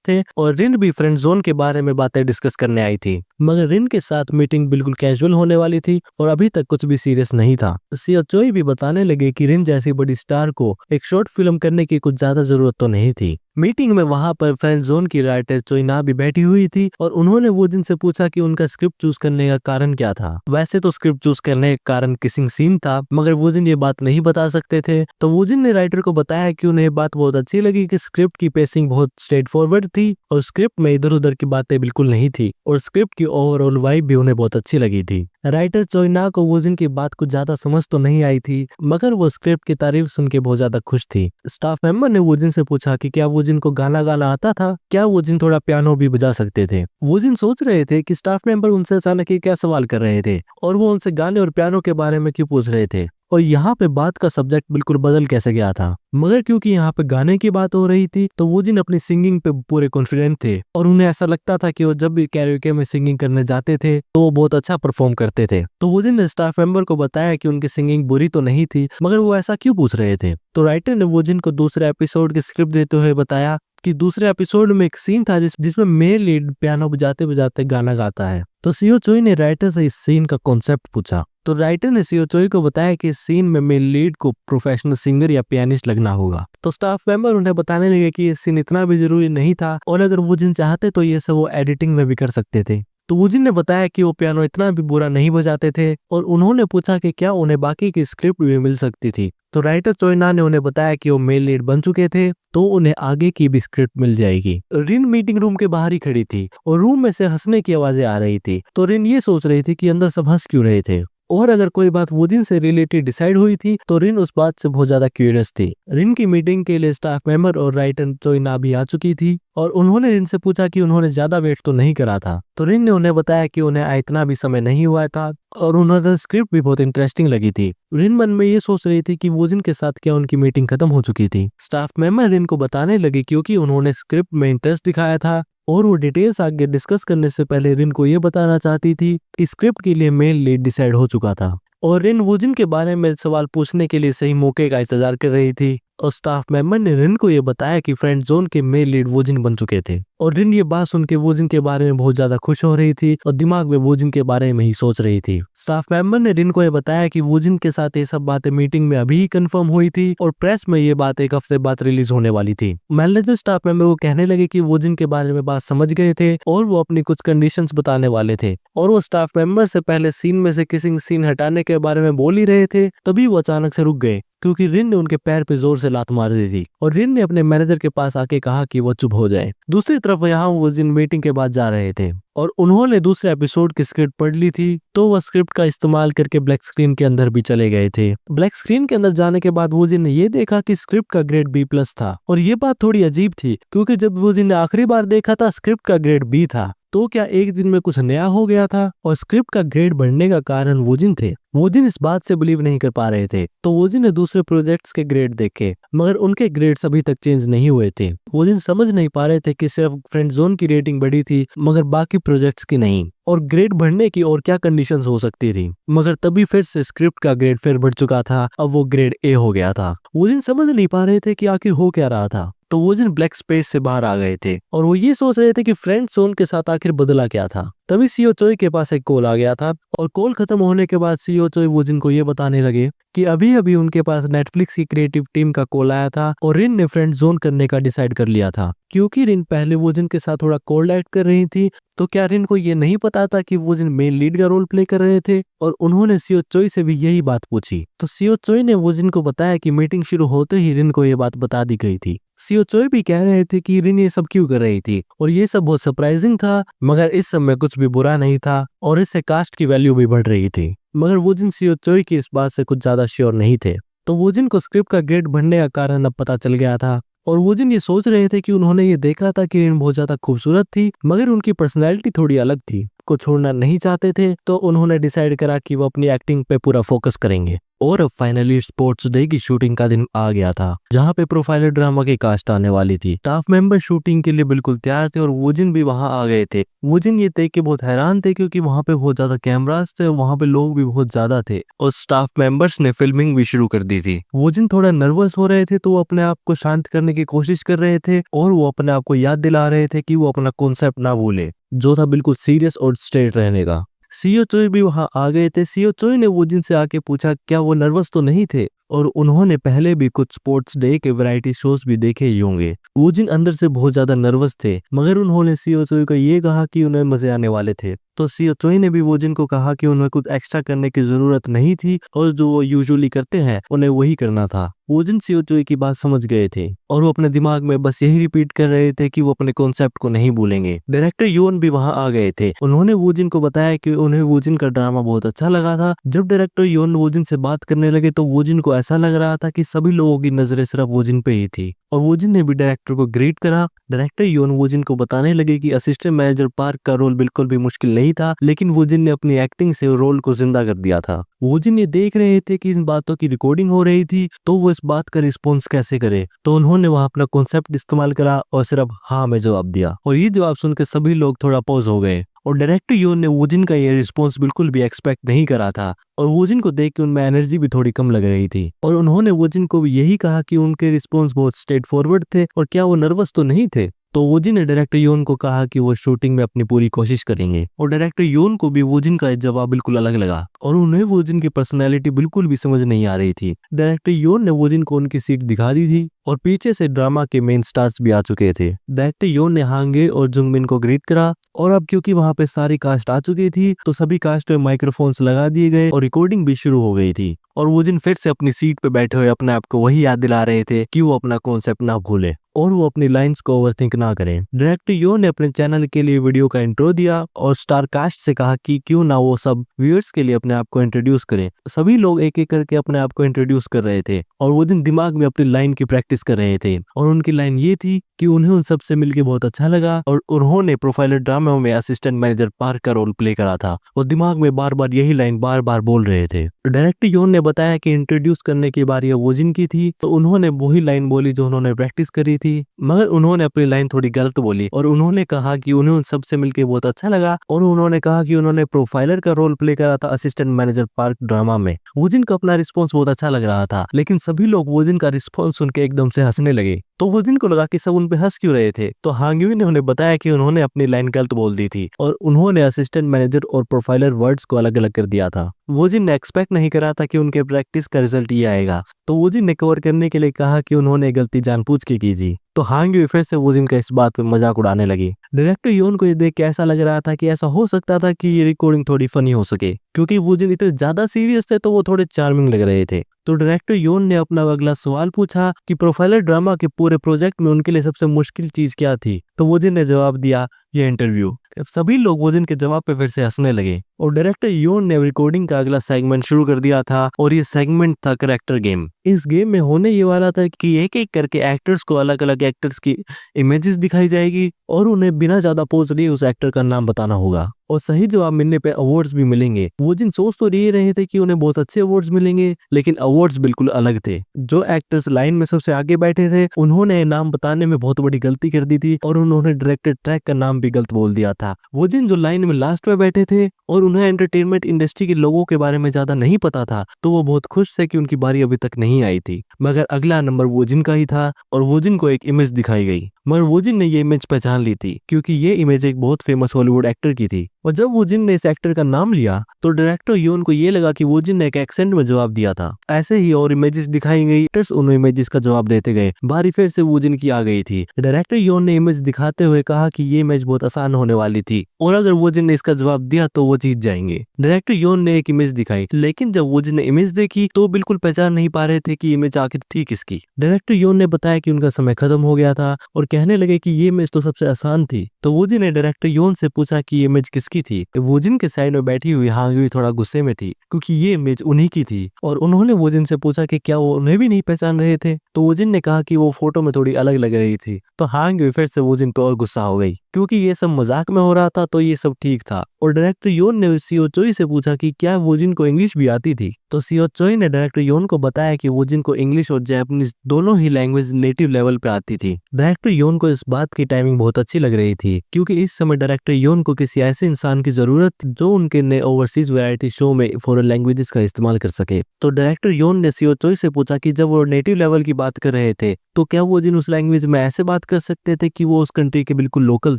थे और रिन भी फ्रेंड जोन के बारे में बातें डिस्कस करने आई थी, मगर रिन के साथ मीटिंग बिल्कुल कैजुअल होने वाली थी और अभी तक कुछ भी सीरियस नहीं था। सीओ चोई भी बताने लगे कि रिन जैसी बड़ी स्टार को एक शॉर्ट फिल्म करने की कुछ ज्यादा जरूरत तो नहीं थी। मीटिंग में वहां पर फ्रेंड जोन की राइटर चोइना भी बैठी हुई थी और उन्होंने वोजिन से पूछा कि उनका स्क्रिप्ट चूज करने का कारण क्या था। वैसे तो स्क्रिप्ट चूज करने का कारण किसिंग सीन था, मगर वोजिन ये बात नहीं बता सकते थे। तो वोजिन ने राइटर को बताया कि उन्हें बात बहुत अच्छी लगी कि स्क्रिप्ट की पेसिंग बहुत स्ट्रेट फॉरवर्ड थी और स्क्रिप्ट में इधर उधर की बातें बिल्कुल नहीं थी और स्क्रिप्ट की ओवरऑल वाइब भी उन्हें बहुत अच्छी लगी थी। राइटर चोइना को वोजिन की बात कुछ ज्यादा समझ तो नहीं आई थी, मगर वो स्क्रिप्ट की तारीफ सुन के बहुत ज्यादा खुश थी। स्टाफ मेंबर ने वोजिन से पूछा कि क्या वोजिन को गाना गाना आता था, क्या वोजिन थोड़ा पियानो भी बजा सकते थे। वोजिन सोच रहे थे कि स्टाफ मेंबर उनसे अचानक ये क्या सवाल कर रहे थे और वो उनसे गाने और पियानो के बारे में क्यों पूछ रहे थे और यहाँ पे बात का सब्जेक्ट बिल्कुल बदल कैसे गया था। मगर क्योंकि यहाँ पे गाने की बात हो रही थी, तो वोजिन अपनी सिंगिंग पे पूरे कॉन्फिडेंट थे और उन्हें ऐसा लगता था कि वो जब भी कैराओके में सिंगिंग करने जाते थे तो वो बहुत अच्छा परफॉर्म करते थे। तो वोजिन ने स्टाफ मेंबर को बताया कि उनकी सिंगिंग बुरी तो नहीं थी, मगर वो ऐसा क्यों पूछ रहे थे। तो राइटर ने वोजिन को दूसरे एपिसोड की स्क्रिप्ट देते हुए बताया कि दूसरे एपिसोड में एक सीन था जिसमें मेल लीड पियानो बजाते बजाते गाना गाता है। तो सीओ चोई ने राइटर से इस सीन का कॉन्सेप्ट पूछा, तो राइटर ने सीओ चोई को बताया कि इस सीन में मेल लीड को प्रोफेशनल सिंगर या पियानिस्ट लगना होगा। तो स्टाफ मेंबर उन्हें बताने लगे कि ये सीन इतना भी जरूरी नहीं था और अगर वोजिन चाहते तो ये सब वो एडिटिंग में भी कर सकते थे। तो वोजिन ने बताया कि वो पियानो इतना भी बुरा नहीं बजाते थे और उन्होंने पूछा कि क्या उन्हें बाकी की स्क्रिप्ट भी मिल सकती थी। तो राइटर चोइना ने उन्हें बताया कि वो मेल लीड बन चुके थे, तो उन्हें आगे की भी स्क्रिप्ट मिल जाएगी। रिन मीटिंग रूम के बाहर ही खड़ी थी और रूम में से हंसने की आवाजें आ रही थी। तो रिन ये सोच रही थी कि अंदर सब हंस क्यों रहे थे और अगर कोई बात वोजिन से रिलेटेड डिसाइड हुई थी तो रिन उस बात से बहुत ज्यादा क्यूरियस थी। रिन की मीटिंग के लिए स्टाफ मेंबर और राइटर चोइना भी आ चुकी थी और उन्होंने रिन से पूछा कि उन्होंने ज्यादा वेट तो नहीं करा था। तो रिन ने उन्हें बताया कि उन्हें इतना भी समय नहीं हुआ था और उन्हें स्क्रिप्ट भी बहुत इंटरेस्टिंग लगी थी। रिन मन में ये सोच रही थी कि वोजिन के साथ क्या उनकी मीटिंग खत्म हो चुकी थी। स्टाफ मेंबर रिन को बताने लगी क्योंकि उन्होंने स्क्रिप्ट में इंटरेस्ट दिखाया था और वो डिटेल्स आगे डिस्कस करने से पहले रिन को ये बताना चाहती थी कि स्क्रिप्ट के लिए मेल लीड डिसाइड हो चुका था और रिन वोजिन के बारे में सवाल पूछने के लिए सही मौके का इंतजार कर रही थी। और स्टाफ मेंबर ने रिन को ये बताया कि फ्रेंड जोन के मेल लीड वोजिन बन चुके थे और रिन ये बात सुन के वोजिन के बारे में बहुत ज्यादा खुश हो रही थी और दिमाग में वोजिन के बारे में ही सोच रही थी। स्टाफ मेंबर ने रिन को ये बताया कि वोजिन के साथ ये सब बातें मीटिंग में अभी ही कंफर्म हुई थी और प्रेस में ये बात एक हफ्ते बाद रिलीज होने वाली थी। मैनेजर स्टाफ मेंबर को कहने लगे कि वोजिन के बारे में बात समझ गए थे और वो अपनी कुछ कंडीशंस बताने वाले थे और वो स्टाफ मेंबर से पहले सीन में से किसिंग सीन हटाने के बारे में बोल ही रहे थे, तभी वो अचानक से रुक गए क्योंकि रिन ने उनके पैर पे जोर से लात मार दी थी और रिन ने अपने मैनेजर के पास आके कहा कि वो चुप हो जाए। दूसरी तरफ यहाँ वो जिन मीटिंग के बाद जा रहे थे और उन्होंने दूसरे एपिसोड की स्क्रिप्ट पढ़ ली थी, तो वह स्क्रिप्ट का इस्तेमाल करके ब्लैक स्क्रीन के अंदर भी चले गए थे। ब्लैक स्क्रीन के अंदर जाने के बाद वोजिन ने ये देखा कि स्क्रिप्ट का ग्रेड B+ था और ये बात थोड़ी अजीब थी क्योंकि जब वोजिन ने आखिरी बार देखा था स्क्रिप्ट का ग्रेड B था। तो क्या एक दिन में कुछ नया हो गया था और स्क्रिप्ट का ग्रेड बढ़ने का कारण वोजिन थे। वोजिन इस बात से बिलीव नहीं कर पा रहे थे, तो वोजिन ने दूसरे प्रोजेक्ट्स के ग्रेड देखे मगर उनके ग्रेड्स अभी तक चेंज नहीं हुए थे। वोजिन समझ नहीं पा रहे थे कि सिर्फ फ्रेंड जोन की रेटिंग बढ़ी थी मगर बाकी प्रोजेक्ट्स की नहीं और ग्रेड बढ़ने की और क्या कंडीशंस हो सकती थी। मगर तभी फिर से स्क्रिप्ट का ग्रेड फिर बढ़ चुका था, अब वो ग्रेड A हो गया था। वोजिन समझ नहीं पा रहे थे कि आखिर हो क्या रहा था। तो वोजिन ब्लैक स्पेस से बाहर आ गए थे और वो ये सोच रहे थे कि फ्रेंड जोन के साथ आखिर बदला क्या था। तभी सीओ चोई के पास एक कॉल आ गया था और कॉल खत्म होने के बाद सीओ चोई वोजिन को ये बताने लगे कि अभी अभी उनके पास नेटफ्लिक्स की क्रिएटिव टीम का कॉल आया था और रिन ने फ्रेंड जोन करने का डिसाइड कर लिया था। क्योंकि रिन पहले वोजिन के साथ थोड़ा कोल्ड एक्ट कर रही थी, तो क्या रिन को ये नहीं पता था कि वोजिन मेन लीड का रोल प्ले कर रहे थे और उन्होंने सीओ चोई से भी यही बात पूछी। तो सीओ चोई ने वोजिन को बताया कि मीटिंग शुरू होते ही रिन को ये बात बता दी गई थी। सीओ चोई भी कह रहे थे कि रिन ये सब क्यों कर रही थी और ये सब बहुत सरप्राइजिंग था, मगर इस सब में कुछ भी बुरा नहीं था और इससे कास्ट की वैल्यू भी बढ़ रही थी। मगर वोजिन सीओ चोई की इस बात से कुछ ज्यादा श्योर नहीं थे। तो वोजिन को स्क्रिप्ट का ग्रेड बढ़ने का कारण अब पता चल गया था और वो जिन ये सोच रहे थे कि उन्होंने ये देखा था कि रिन बहुत ज्यादा खूबसूरत थी, मगर उनकी पर्सनैलिटी थोड़ी अलग थी, को छोड़ना नहीं चाहते थे, तो उन्होंने डिसाइड करा कि वो अपनी एक्टिंग पे पूरा फोकस करेंगे। और अब फाइनली स्पोर्ट्स डे की शूटिंग का दिन आ गया था, जहाँ पे प्रोफाइलर ड्रामा की कास्ट आने वाली थी। स्टाफ मेंबर शूटिंग के लिए बिल्कुल तैयार थे और वोजिन भी वहां आ गए थे। वोजिन ये देख के बहुत हैरान थे, क्योंकि वहां पे बहुत ज्यादा कैमरास थे और वहां पे लोग भी बहुत ज्यादा थे, और स्टाफ मेंबर्स ने फिल्मिंग भी शुरू कर दी थी। वोजिन थोड़ा नर्वस हो रहे थे, तो वो अपने आप को शांत करने की कोशिश कर रहे थे, और वो अपने आप को याद दिला रहे थे कि वो अपना कॉन्सेप्ट ना भूले, जो था बिल्कुल सीरियस और स्ट्रेट रहने का। सीओ चोई भी वहां आ गए थे। सीओ चोई ने वोजिन से आके पूछा क्या वो नर्वस तो नहीं थे, और उन्होंने पहले भी कुछ स्पोर्ट्स डे के वैरायटी शोज भी देखे ही होंगे। वोजिन अंदर से बहुत ज्यादा नर्वस थे, मगर उन्होंने सीओ चोई को ये कहा कि उन्हें मजे आने वाले थे। तो सीओ चोई ने भी वोजिन को कहा कि उन्हें कुछ एक्स्ट्रा करने की जरूरत नहीं थी, और जो वो यूजुअली करते हैं उन्हें वही करना था। वोजिन सीओ चोई की बात समझ गए थे, और वो अपने दिमाग में बस यही रिपीट कर रहे थे कि वो अपने कॉन्सेप्ट को नहीं भूलेंगे। डायरेक्टर योन भी वहां आ गए थे। उन्होंने वोजिन को बताया कि उन्हें वोजिन का ड्रामा बहुत अच्छा लगा था। जब डायरेक्टर योन वोजिन से बात करने लगे, तो वोजिन को ऐसा लग रहा था कि सभी लोगों की नजरें सिर्फ वोजिन पे ही थी, और वोजिन ने भी डायरेक्टर को ग्रीट करा। डायरेक्टर योन वोजिन को बताने लगे कि असिस्टेंट मैनेजर पार्क का रोल बिल्कुल भी मुश्किल नहीं था, लेकिन वोजिन ने अपनी एक्टिंग से रोल को जिंदा कर दिया था। वोजिन ये देख रहे थे कि इन बातों की रिकॉर्डिंग हो रही थी, तो वो इस बात का रिस्पॉन्स कैसे करे। तो उन्होंने वहां अपना कॉन्सेप्ट इस्तेमाल करा और सिर्फ हाँ में जवाब दिया, और ये जवाब सुनकर सभी लोग थोड़ा पॉज हो गए। और डायरेक्टर योन ने वोजिन का ये रिस्पॉन्स बिल्कुल भी एक्सपेक्ट नहीं करा था, और वोजिन को देख के उनमें एनर्जी भी थोड़ी कम लग रही थी। और उन्होंने वोजिन को भी यही कहा कि उनके रिस्पॉन्स बहुत स्ट्रेट फॉरवर्ड थे, और क्या वो नर्वस तो नहीं थे। तो वोजिन ने डायरेक्टर योन को कहा कि वो शूटिंग में अपनी पूरी कोशिश करेंगे, और डायरेक्टर योन को भी वोजिन का जवाब बिल्कुल अलग लगा, और उन्हें वोजिन की पर्सनैलिटी बिल्कुल भी समझ नहीं आ रही थी। डायरेक्टर योन ने वोजिन को उनकी सीट दिखा दी थी, और पीछे से ड्रामा के मेन स्टार्स भी आ चुके थे। डायरेक्टर योन ने हांगे और जुंगमिन को ग्रीट करा, और अब क्योंकि वहां पे सारी कास्ट आ चुकी थी, तो सभी कास्ट में माइक्रोफोन्स लगा दिए गए और रिकॉर्डिंग भी शुरू हो गई थी। और वोजिन फिर से अपनी सीट पे बैठे हुए अपने आप को वही याद दिला रहे थे कि वो अपना कॉन्सेप्ट ना भूले, और वो अपनी लाइंस को ओवरथिंक ना करें। डायरेक्टर यो ने अपने चैनल के लिए वीडियो का इंट्रो दिया, और स्टार कास्ट से कहा कि क्यों ना वो सब व्यूअर्स के लिए अपने आप को इंट्रोड्यूस करें। सभी लोग एक एक करके अपने आप को इंट्रोड्यूस कर रहे थे, और वो दिन दिमाग में अपनी लाइन की प्रैक्टिस कर रहे थे। और उनकी लाइन ये थी कि उन्हें उन सबसे मिलकर बहुत अच्छा लगा, और उन्होंने प्रोफाइलर ड्रामा में असिस्टेंट मैनेजर पार्क का रोल प्ले करा था, और दिमाग में बार बार यही लाइन बार बार बोल रहे थे। डायरेक्टर योन ने बताया कि इंट्रोड्यूस करने की बारी वोजिन की थी, तो उन्होंने वही लाइन बोली जो उन्होंने प्रैक्टिस करी थी, मगर उन्होंने अपनी लाइन थोड़ी गलत बोली, और उन्होंने कहा कि उन्हें उन सबसे मिलकर बहुत अच्छा लगा, और उन्होंने कहा कि उन्होंने प्रोफाइलर का रोल प्ले करा था असिस्टेंट मैनेजर पार्क ड्रामा में। वोजिन को अपना रिस्पॉन्स बहुत अच्छा लग रहा था, लेकिन सभी लोग वोजिन का रिस्पॉन्स सुन के एकदम से हंसने लगे। तो वोजिन को लगा कि सब उन पे हंस क्यों रहे थे। तो हांग्यू ने उन्हें बताया कि उन्होंने अपनी लाइन गलत बोल दी थी, और उन्होंने असिस्टेंट मैनेजर और प्रोफाइलर वर्ड्स को अलग अलग कर दिया था। वोजिन ने एक्सपेक्ट नहीं करा था कि उनके प्रैक्टिस का रिजल्ट ये आएगा, तो वोजिन ने कवर करने के लिए कहा कि उन्होंने गलती जानबूझ के की थी। तो हांग्यू फिर से वोजिन का इस बात पे मजाक उड़ाने लगी। डायरेक्टर योन को ये देख के ऐसा लग रहा था कि ऐसा हो सकता था कि ये रिकॉर्डिंग थोड़ी फनी हो सके, क्योंकि वोजिन इतने ज्यादा सीरियस थे तो वो थोड़े चार्मिंग लग रहे थे। तो डायरेक्टर योन ने अपना अगला सवाल पूछा कि प्रोफाइलर ड्रामा के पूरे प्रोजेक्ट में उनके लिए सबसे मुश्किल चीज क्या थी। तो वोजिन ने जवाब दिया, ये इंटरव्यू। सभी लोग वोजिन के जवाब पे फिर से हंसने लगे, और डायरेक्टर योन ने रिकॉर्डिंग का अगला सेगमेंट शुरू कर दिया था, और ये सेगमेंट था कैरेक्टर गेम। इस गेम में होने ये वाला था कि एक एक करके एक्टर्स को अलग अलग एक्टर्स की इमेजेस दिखाई जाएगी, और उन्हें बिना ज्यादा पोज लिए उस एक्टर का नाम बताना होगा, और सही जवाब मिलने पे अवार्ड्स भी मिलेंगे। वोजिन सोच तो ये रहे थे कि उन्हें बहुत अच्छे अवार्ड्स मिलेंगे, लेकिन अवार्ड्स बिल्कुल अलग थे। जो एक्टर्स लाइन में सबसे आगे बैठे थे, उन्होंने नाम बताने में बहुत बड़ी गलती कर दी थी, और उन्होंने डायरेक्टर ट्रैक का नाम भी गलत बोल दिया था। वोजिन जो लाइन में लास्ट में बैठे थे, और उन्हें एंटरटेनमेंट इंडस्ट्री के लोगों के बारे में ज्यादा नहीं पता था, तो वो बहुत खुश थे कि उनकी बारी अभी तक नहीं आई थी। मगर अगला नंबर वोजिन का ही था, और वोजिन को एक इमेज दिखाई गई, मगर वोजिन ने ये इमेज पहचान ली थी, क्योंकि ये इमेज एक बहुत फेमस हॉलीवुड एक्टर की थी। और जब वोजिन ने इस एक्टर का नाम लिया, तो डायरेक्टर योन को ये लगा कि वोजिन ने एक एक्सेंट में जवाब दिया था। ऐसे ही और इमेजेस दिखाई गई, एक्टर्स उन इमेजेस का जवाब देते गए। बारी फिर से वोजिन की आ गई थी। डायरेक्टर योन ने इमेज दिखाते हुए कहा कि ये इमेज बहुत आसान होने वाली थी, और अगर वोजिन ने इसका जवाब दिया तो वो जीत जाएंगे। डायरेक्टर योन ने एक इमेज दिखाई, लेकिन जब वोजिन ने इमेज देखी तो बिल्कुल पहचान नहीं पा रहे थे कि इमेज आखिर थी किसकी। डायरेक्टर योन ने बताया कि उनका समय खत्म हो गया था, और कहने लगे कि ये इमेज तो सबसे आसान थी। तो वोजिन ने डायरेक्टर योन से पूछा कि ये इमेज किसकी लड़की थी वोजिन के साइड में बैठी हुई हांगवी थोड़ा गुस्से में थी क्योंकि ये इमेज उन्हीं की थी और उन्होंने वोजिन से पूछा कि क्या वो उन्हें भी नहीं पहचान रहे थे। तो वोजिन ने कहा कि वो फोटो में थोड़ी अलग लग रही थी। तो हांगवी फिर से वोजिन पे और गुस्सा हो गई क्योंकि ये सब मजाक में हो रहा था तो ये सब ठीक था। और डायरेक्टर योन ने सीओ चोई से पूछा कि क्या वोजिन को इंग्लिश भी आती थी। तो सीओ चोई ने डायरेक्टर योन को बताया कि वोजिन को इंग्लिश और जापानीज दोनों ही लैंग्वेज नेटिव लेवल पे आती थी। डायरेक्टर योन को इस बात की टाइमिंग बहुत अच्छी लग रही थी क्योंकि इस समय डायरेक्टर योन को किसी ऐसे इंसान की जरूरत थी जो उनके नए ओवरसीज वैरायटी शो में फॉरेन लैंग्वेजेस का इस्तेमाल कर सके। तो डायरेक्टर योन ने सीओ चोई से पूछा कि जब वो नेटिव लेवल की बात कर रहे थे तो क्या वोजिन उस लैंग्वेज में ऐसे बात कर सकते थे कि वो उस कंट्री के बिल्कुल लोकल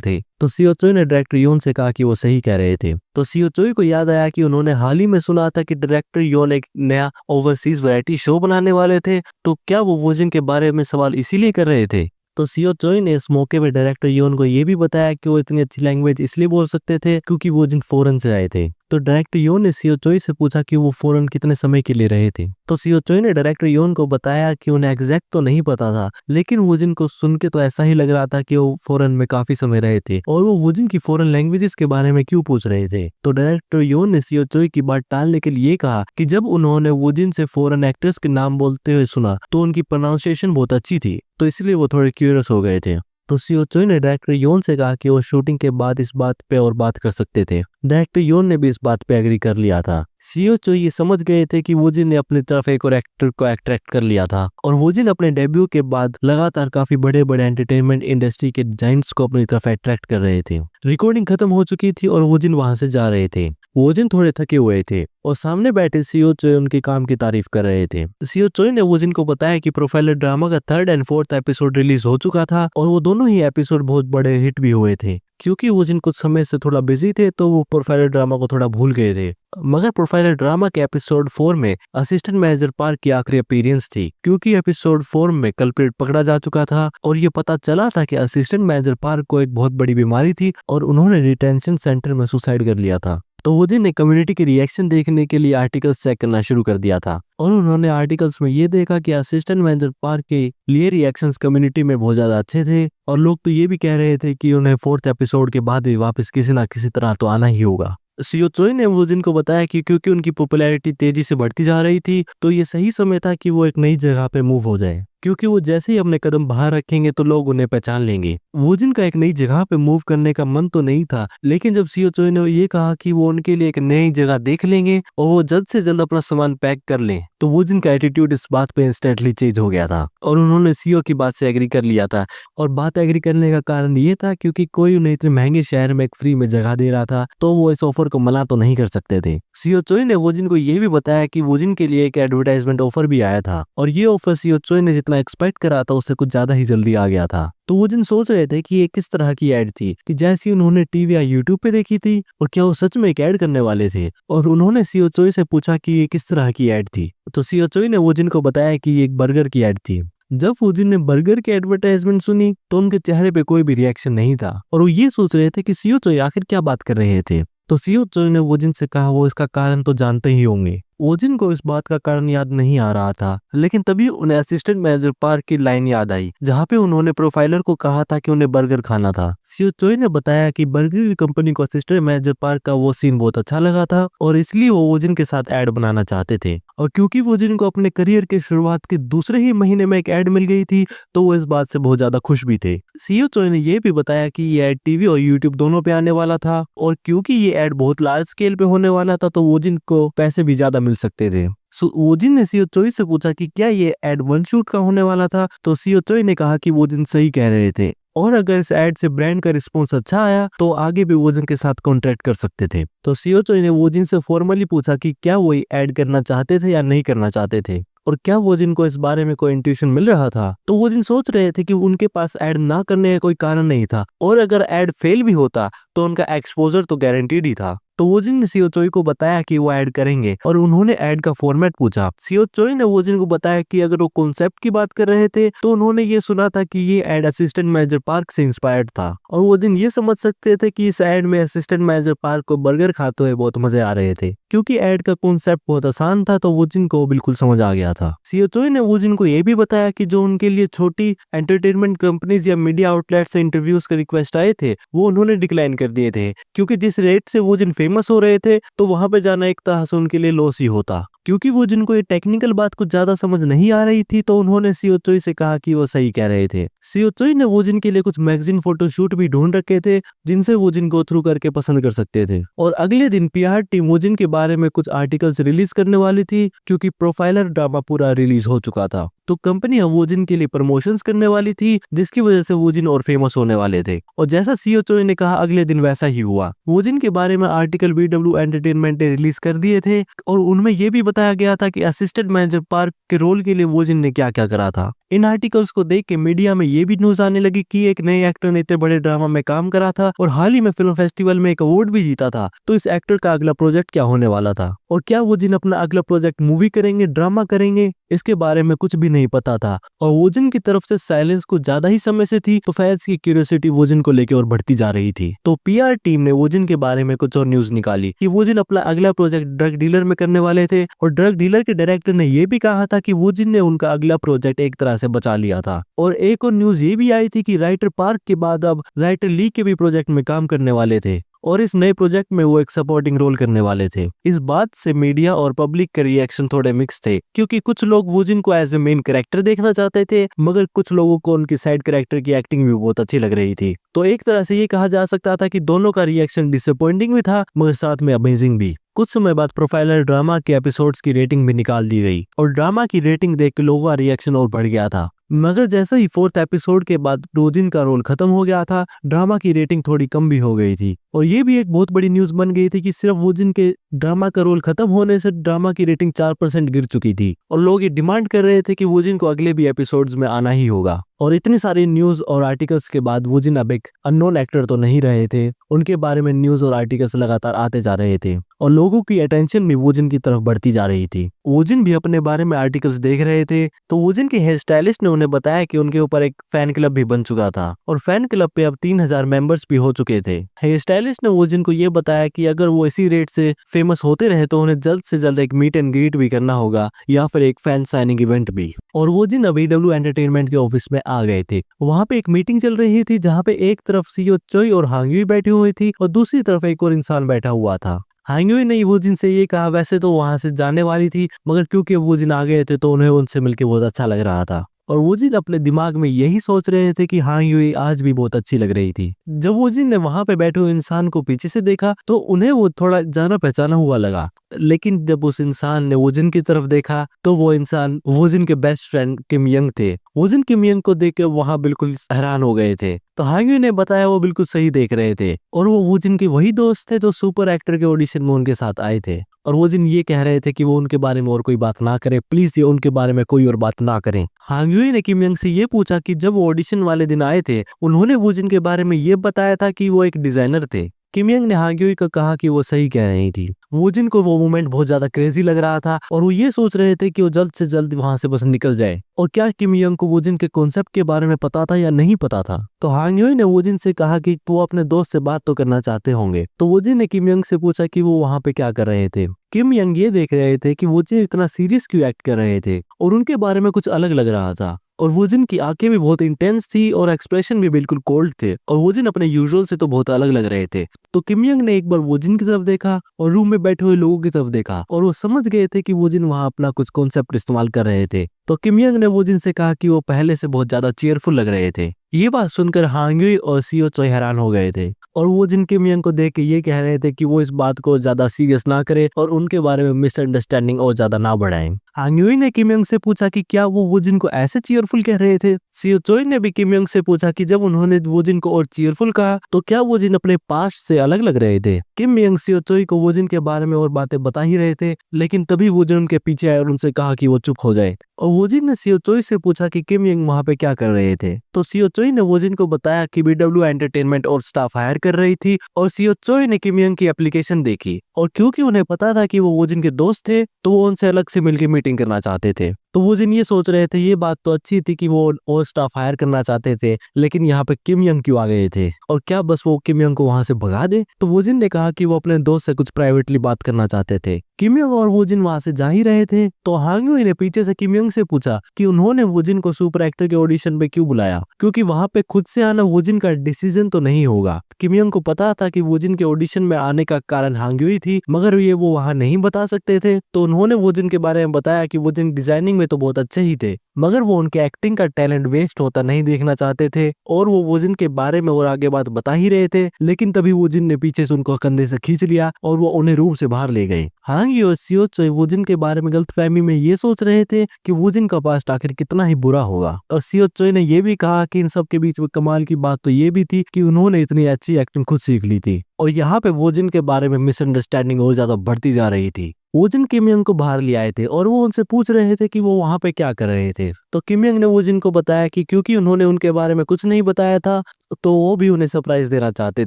थे। तो सीओ चोई ने डायरेक्टर योन से कहा कि वो सही कह रहे थे। तो सीओ चोई को याद आया कि उन्होंने हाल ही में सुना था कि डायरेक्टर योन एक नया ओवरसीज वैरायटी शो बनाने वाले थे। तो क्या वो वोजिन के बारे में सवाल इसीलिए कर रहे थे। तो सीओ चोई ने इस मौके पे डायरेक्टर योन को ये भी बताया कि वो इतनी अच्छी लैंग्वेज इसलिए बोल सकते थे क्योंकि वोजिन फॉरेन से आए थे। तो डायरेक्टर योन ने सीओ चोई से पूछा कि वो फॉरेन कितने समय के लिए रहे थे। तो सीओ चोई ने डायरेक्टर योन को बताया कि उन्हें एग्जैक्ट तो नहीं पता था लेकिन वोजिन को सुन के तो ऐसा ही लग रहा था कि वो फॉरेन में काफी समय रहे थे और वो वोजिन की फॉरेन लैंग्वेजेस के बारे में क्यों पूछ रहे थे। तो डायरेक्टर योन ने सीओ चोई की बात टालने के लिए कहा कि जब उन्होंने वोजिन से फॉरेन एक्टर्स के नाम बोलते हुए सुना तो उनकी प्रोनाउंसिएशन बहुत अच्छी थी तो इसलिए वो थोड़े क्यूरियस हो गए थे। तो सीओ चोई ने डायरेक्टर योन से कहा कि वो शूटिंग के बाद इस बात पे और बात कर सकते थे। डायरेक्टर योन ने भी इस बात पे एग्री कर लिया था। सीओ चोई ये समझ गए थे कि वोजिन ने अपनी तरफ एक और एक्टर को अट्रैक्ट कर लिया था और वोजिन अपने डेब्यू के बाद लगातार काफी बड़े बड़े एंटरटेनमेंट इंडस्ट्री के जाइंट्स को अपनी तरफ अट्रैक्ट कर रहे थे। रिकॉर्डिंग खत्म हो चुकी थी और वोजिन वहां से जा रहे थे। वोजिन थोड़े थके हुए थे और सामने बैठे सीओ चोई उनके काम की तारीफ कर रहे थे। सीओ चोई ने वोजिन को बताया कि प्रोफाइलर ड्रामा का 3rd और 4th एपिसोड रिलीज हो चुका था और वो दोनों ही एपिसोड बहुत बड़े हिट भी हुए थे। क्योंकि वोजिन कुछ समय से थोड़ा बिजी थे तो वो प्रोफाइलर ड्रामा को थोड़ा भूल गए थे। मगर प्रोफाइलर ड्रामा के एपिसोड 4 में असिस्टेंट मैनेजर पार्क की आखिरी अपीयरेंस थी क्योंकि एपिसोड 4 में कल्प्रिट पकड़ा जा चुका था और ये पता चला था कि असिस्टेंट मैनेजर पार्क को एक बहुत बड़ी बीमारी थी और उन्होंने डिटेंशन सेंटर में सुसाइड कर लिया था। तो वोजिन ने कम्युनिटी के रिएक्शन देखने के लिए आर्टिकल्स चेक करना शुरू कर दिया था और उन्होंने आर्टिकल्स में ये देखा कि असिस्टेंट मैनेजर पार्क के लिए रिएक्शंस कम्युनिटी में बहुत ज्यादा अच्छे थे और लोग तो ये भी कह रहे थे कि उन्हें 4th एपिसोड के बाद भी वापस किसी ना किसी तरह तो आना ही होगा। सीओ चोई ने वोजिन को बताया कि क्योंकि उनकी पॉपुलैरिटी तेजी से बढ़ती जा रही थी तो ये सही समय था कि वो एक नई जगह पे मूव हो जाए क्योंकि वो जैसे ही अपने कदम बाहर रखेंगे तो लोग उन्हें पहचान लेंगे। वोजिन का एक नई जगह पे मूव करने का मन तो नहीं था लेकिन जब सीओ चोई ने ये कहा कि वो उनके लिए एक नई जगह देख लेंगे और वो जल्द से जल्द अपना सामान पैक कर लें तो वोजिन का एटीट्यूड इस बात पे इंस्टेंटली चेंज हो गया था और उन्होंने सीओ की बात से एग्री कर लिया था। और बात एग्री करने का कारण ये था क्योंकि कोई उन्हें इतने महंगे शहर में एक फ्री में जगह दे रहा था तो वो इस ऑफर को मना तो नहीं कर सकते थे। सीओ चोई ने वोजिन को ये भी बताया कि वोजिन के लिए एक एडवर्टाइजमेंट ऑफर भी आया था और ये ऑफर सीओ चोई ने जितना एक्सपेक्ट करा था उससे कुछ ज्यादा ही जल्दी आ गया था। तो वोजिन सोच रहे थे कि ये किस तरह की एड थी कि जैसी उन्होंने टीवी या यूट्यूब पे देखी थी और क्या वो सच में एक एड करने वाले थे और उन्होंने सीओ चोई से पूछा कि ये किस तरह की एड थी। तो सीओ चोई ने वोजिन को बताया कि ये एक बर्गर की एड थी। जब वोजिन ने बर्गर की एडवर्टाइजमेंट सुनी तो उनके चेहरे पे कोई भी रिएक्शन नहीं था और वो ये सोच रहे थे कि सीओ चोई आखिर क्या बात कर रहे थे। तो सीओ चोई ने वोजिन से कहा वो इसका कारण तो जानते ही होंगे। वोजिन को इस बात का कारण याद नहीं आ रहा था लेकिन तभी उन्हें असिस्टेंट मैनेजर पार्क की लाइन याद आई जहाँ पे उन्होंने प्रोफाइलर को कहा था कि उन्हें बर्गर खाना था। सीओ चोई ने बताया कि बर्गर की कंपनी को असिस्टेंट मैनेजर पार्क का वो सीन बहुत अच्छा लगा था और इसलिए वो वोजिन के साथ ऐड बनाना चाहते थे और क्योंकि वोजिन को अपने करियर के शुरुआत के दूसरे ही महीने में एक ऐड मिल गई थी तो वो इस बात से बहुत ज्यादा खुश भी थे। सीओ चोई ने यह भी बताया कि ये ऐड टीवी और यूट्यूब दोनों पे आने वाला था और क्योंकि ये ऐड बहुत लार्ज स्केल पे होने वाला था तो वोजिन को पैसे भी ज्यादा मिल सकते थे। वोजिन ने सीओ चोई से पूछा कि क्या ये ऐड 1 शूट का होने वाला था तो सीओ चोई ने कहा कि वोजिन सही कह रहे थे और अगर इस ऐड से ब्रांड का रिस्पॉन्स अच्छा आया तो आगे भी वोजिन के साथ कॉन्ट्रैक्ट कर सकते थे। तो सीओ चोई ने वोजिन से फॉर्मली पूछा कि क्या वो ऐड करना चाहते थे या नहीं करना चाहते थे और क्या वोजिन को इस बारे में कोई इंट्यूशन मिल रहा था। तो वोजिन सोच रहे थे कि उनके पास ऐड ना करने का कोई कारण नहीं था और अगर ऐड फेल भी होता तो उनका एक्सपोजर तो गारंटीड ही था। तो वोजिन ने सीओ चोई को बताया कि वो ऐड करेंगे और उन्होंने ऐड का फॉर्मेट पूछा। सीओ चोई ने वोजिन को बताया कि अगर वो कॉन्सेप्ट की बात कर रहे थे तो उन्होंने ये सुना था कि ये ऐड असिस्टेंट मैनेजर पार्क से इंस्पायर्ड था और वोजिन ये समझ सकते थे कि इस ऐड में असिस्टेंट मैनेजर पार्क को बर्गर खाते हुए बहुत मजे आ रहे थे। क्योंकि ऐड का कॉन्सेप्ट बहुत आसान था तो वोजिन को बिल्कुल समझ आ गया था। सीओ चोई ने वोजिन को ये भी बताया कि जो उनके लिए छोटी एंटरटेनमेंट कंपनीज या मीडिया आउटलेट से इंटरव्यूज के रिक्वेस्ट आए थे वो उन्होंने डिक्लाइन कर दिए थे, क्योंकि जिस रेट से वोजिन फेमस हो रहे थे तो वहां पे जाना एक तरह से उनके लिए लॉस ही होता। क्योंकि वो जिनको ये टेक्निकल बात कुछ ज्यादा समझ नहीं आ रही थी तो उन्होंने सीओ चोई से कहा कि वो सही कह रहे थे। सीओ चोई ने वोजिन के लिए कुछ मैगजीन फोटोशूट भी ढूंढ रखे थे जिनसे वोजिन गो थ्रू करके पसंद कर सकते थे। और अगले दिन पीआर टीम वोजिन के बारे में कुछ आर्टिकल्स रिलीज करने वाली थी क्योंकि प्रोफाइलर ड्रामा पूरा रिलीज हो चुका था। तो कंपनी वोजिन के लिए प्रमोशंस करने वाली थी जिसकी वजह से वोजिन और फेमस होने वाले थे। और जैसा सीओ चोई ने कहा अगले दिन वैसा ही हुआ। वोजिन के बारे में आर्टिकल बीडब्ल्यू एंटरटेनमेंट ने रिलीज कर दिए थे और उनमें यह भी बताया गया था कि असिस्टेंट मैनेजर पार्क के रोल के लिए वोजिन ने क्या क्या करा था। इन आर्टिकल्स को देख के मीडिया में ये भी न्यूज आने लगी कि एक नए एक्टर ने इतने बड़े ड्रामा में काम करा था और हाल ही में फिल्म फेस्टिवल में एक अवार्ड भी जीता था। तो इस एक्टर का अगला प्रोजेक्ट क्या होने वाला था और क्या वोजिन अपना अगला प्रोजेक्ट मूवी करेंगे, ड्रामा करेंगे, इसके बारे में कुछ भी नहीं पता था। और वोजिन की तरफ से साइलेंस कुछ ज्यादा ही समय से थी तो फैंस की क्यूरियोसिटी वोजिन को लेकर और बढ़ती जा रही थी। तो पीआर टीम ने वोजिन के बारे में कुछ और न्यूज निकाली कि वोजिन अपना अगला प्रोजेक्ट ड्रग डीलर में करने वाले थे और ड्रग डीलर के डायरेक्टर ने यह भी कहा था कि वोजिन ने उनका अगला प्रोजेक्ट एक तरह से बचा लिया था। और एक और न्यूज ये भी आई थी कि राइटर पार्क के बाद अब राइटर ली के भी प्रोजेक्ट में काम करने वाले थे और इस नए प्रोजेक्ट में वो एक सपोर्टिंग रोल करने वाले थे। इस बात से मीडिया और पब्लिक के रिएक्शन थोड़े मिक्स थे क्योंकि कुछ लोग वोजिन को एज ए मेन कैरेक्टर देखना चाहते थे मगर कुछ लोगों को उनकी साइड कैरेक्टर की एक्टिंग भी बहुत अच्छी लग रही थी। तो एक तरह से ये कहा जा सकता था कि दोनों का रिएक्शन डिसअपॉइंटिंग भी था मगर साथ में अमेजिंग भी। कुछ समय बाद प्रोफाइलर ड्रामा के एपिसोड्स की रेटिंग भी निकाल दी गई और ड्रामा की रेटिंग देख के लोगों का रिएक्शन और बढ़ गया था। मगर जैसे ही 4th एपिसोड के बाद वोजिन का रोल खत्म हो गया था ड्रामा की रेटिंग थोड़ी कम भी हो गई थी और ये भी एक बहुत बड़ी न्यूज बन गई थी कि सिर्फ वोजिन के ड्रामा का रोल खत्म होने से ड्रामा की रेटिंग 4% गिर चुकी थी और लोग ये डिमांड कर रहे थे कि वोजिन को अगले भी एपिसोड्स में आना ही होगा। और इतनी सारी न्यूज और आर्टिकल्स के बाद वोजिन अब एक अननोन एक्टर तो नहीं रहे थे, उनके बारे में न्यूज और आर्टिकल्स लगातार आते जा रहे थे और लोगों की अटेंशन भी वोजिन की तरफ बढ़ती जा रही थी। वोजिन भी अपने बारे में आर्टिकल्स देख रहे थे तो वोजिन के हेयर स्टाइलिस्ट ने उन्हें बताया कि उनके ऊपर एक फैन क्लब भी बन चुका था और फैन क्लब पे अब 3000 मेंबर्स भी हो चुके थे। हेयर स्टाइलिस्ट ने वोजिन को ये बताया कि अगर वो इसी रेट से फेमस होते रहे तो उन्हें जल्द से जल्द एक मीट एंड ग्रीट भी करना होगा या फिर एक फैन साइनिंग इवेंट भी। और वोजिन अब बीडब्ल्यू एंटरटेनमेंट के ऑफिस में आ गए थे। वहां पे एक मीटिंग चल रही थी जहां पे एक तरफ सीईओ चोई और हांगयुई बैठी हुई थी और दूसरी तरफ एक और इंसान बैठा हुआ था। हांगयुई ने वोजिन से ये कहा वैसे तो वहां से जाने वाली थी मगर क्योंकि वोजिन आ गए थे तो उन्हें उनसे मिलकर बहुत अच्छा लग रहा था और वोजिन अपने दिमाग में यही सोच रहे थे कि हांगयुई आज भी बहुत अच्छी लग रही थी। जब वोजिन ने वहां पे बैठे हुए इंसान को पीछे से देखा तो उन्हें वो थोड़ा जाना पहचाना हुआ लगा, लेकिन जब उस इंसान ने वोजिन की तरफ देखा तो वो इंसान वोजिन के बेस्ट फ्रेंड किम यंग थे। वोजिन किम यंग को देख के वहां बिल्कुल हैरान हो गए थे तो हांगयुई ने बताया वो बिल्कुल सही देख रहे थे और वो वोजिन के वही दोस्त थे जो सुपर एक्टर के ऑडिशन में उनके साथ आए थे और वोजिन ये कह रहे थे कि वो उनके बारे में और कोई बात ना करे, प्लीज ये उनके बारे में कोई और बात ना करें। हांगयुई ने किम यंग से ये पूछा कि जब वो ऑडिशन वाले दिन आए थे उन्होंने वोजिन के बारे में ये बताया था कि वो एक डिजाइनर थे। किम यंग ने हांगयुई को कहा कि वो सही कह रही थी। वोजिन को वो मोमेंट बहुत ज्यादा क्रेजी लग रहा था और वो ये सोच रहे थे कि वो जल्द से जल्द वहां से बस निकल जाए। और क्या किम यंग को वोजिन के कॉन्सेप्ट के बारे में पता था या नहीं पता था? तो हांगयुई ने वोजिन से कहा कि वो अपने दोस्त से बात तो करना चाहते होंगे। तो वोजिन ने किम यंग से पूछा कि वो वहां पे क्या कर रहे थे। किम यंग ये देख रहे थे कि वोजिन इतना सीरियस क्यों एक्ट कर रहे थे और उनके बारे में कुछ अलग लग रहा था और वोजिन की आंखें भी बहुत इंटेंस थी और एक्सप्रेशन भी बिल्कुल कोल्ड थे और वोजिन अपने यूजुअल से तो बहुत अलग लग रहे थे। तो किम यंग ने एक बार वोजिन की तरफ देखा और रूम में बैठे हुए लोगों की तरफ देखा और वो समझ गए थे कि वोजिन वहां अपना कुछ कॉन्सेप्ट इस्तेमाल कर रहे थे। तो किम यंग ने वोजिन से कहा कि वो पहले से बहुत ज्यादा चीयरफुल लग रहे थे। ये बात सुनकर हांगयुई और सीईओ चोई हैरान हो गए थे और वोजिन किम यंग को देख के ये कह रहे थे कि वो इस बात को ज्यादा सीरियस ना करे और उनके बारे में मिसअंडरस्टैंडिंग और ज्यादा ना बढ़ाएं। हांग यूई ने किम यंग से पूछा कि क्या वो वुजिन को ऐसे चीयरफुल कह रहे थे। सियो चोई ने भी किम यंग से पूछा कि जब उन्होंने वुजिन को और चीयरफुल कहा तो क्या वुजिन अपने पास्ट से अलग लग रहे थे। किम यंग सियो चोई को वुजिन के बारे में और बातें बता ही रहे थे, लेकिन तभी वुजिन उनके पीछे आए और उनसे कहा कि वो चुप हो जाए। और वुजिन ने सियो चोई से पूछा कि किम यंग वहां पे क्या कर रहे थे। तो सियो चोई ने वुजिन को बताया कि बीडब्ल्यू एंटरटेनमेंट और स्टाफ हायर कर रही थी और सियो चोई ने किम यंग की एप्लीकेशन देखी और क्योंकि उन्हें पता था कि वो वुजिन के दोस्त थे तो वो उनसे अलग से मिलकर मीटिंग करना चाहते थे। तो वुजिन ये सोच रहे थे ये बात तो अच्छी थी कि वो और स्टाफ हायर करना चाहते थे, लेकिन यहाँ पे किम यंग क्यों आ गए थे और क्या बस वो किम यंग को वहां से भगा दे। तो वुजिन ने कहा कि वो अपने दोस्त से कुछ प्राइवेटली बात करना चाहते थे। किम यंग और वुजिन वहां से जा ही रहे थे तो हांग यूई ने पीछे से किम यंग से पूछा कि उन्होंने वुजिन को सुपर एक्टर के ऑडिशन पे क्यों बुलाया, क्योंकि वहां पे खुद से आना वुजिन का डिसीजन तो नहीं होगा। किम यंग को पता था कि वुजिन के ऑडिशन में आने का कारण हांग यूई थी, मगर ये वो वहां नहीं बता सकते थे। तो उन्होंने वुजिन के बारे में बताया कि वुजिन डिजाइनिंग में तो बहुत अच्छे ही थे, मगर वो उनके एक्टिंग का टैलेंट वेस्ट होता नहीं देखना चाहते थे और वो वुजिन के बारे में और आगे बात बता ही रहे थे। लेकिन तभी वुजिन ने पीछे से उनको कंधे से खींच लिया और वो उन्हें रूम से बाहर ले गए। हांग यूई और सियो चोई वुजिन के बारे में गलतफहमी में ये सोच रहे थे कि वुजिन का पास्ट आखिर कितना ही बुरा होगा। और सियो चोई ने ये भी कहा कि इन सब के बीच में कमाल की बात तो ये भी थी कि उन्होंने इतनी अच्छी एक्टिंग खुद सीख ली थी। और यहाँ पे वुजिन के बारे में मिसअंडरस्टैंडिंग और ज्यादा बढ़ती जा रही थी। वुजिन किम यंग को बाहर ले आए थे और वो उनसे पूछ रहे थे कि वो वहां पे क्या कर रहे थे। तो किम यंग ने वुजिन को बताया कि क्योंकि उन्होंने उनके बारे में कुछ नहीं बताया था तो वो भी उन्हें सरप्राइज देना चाहते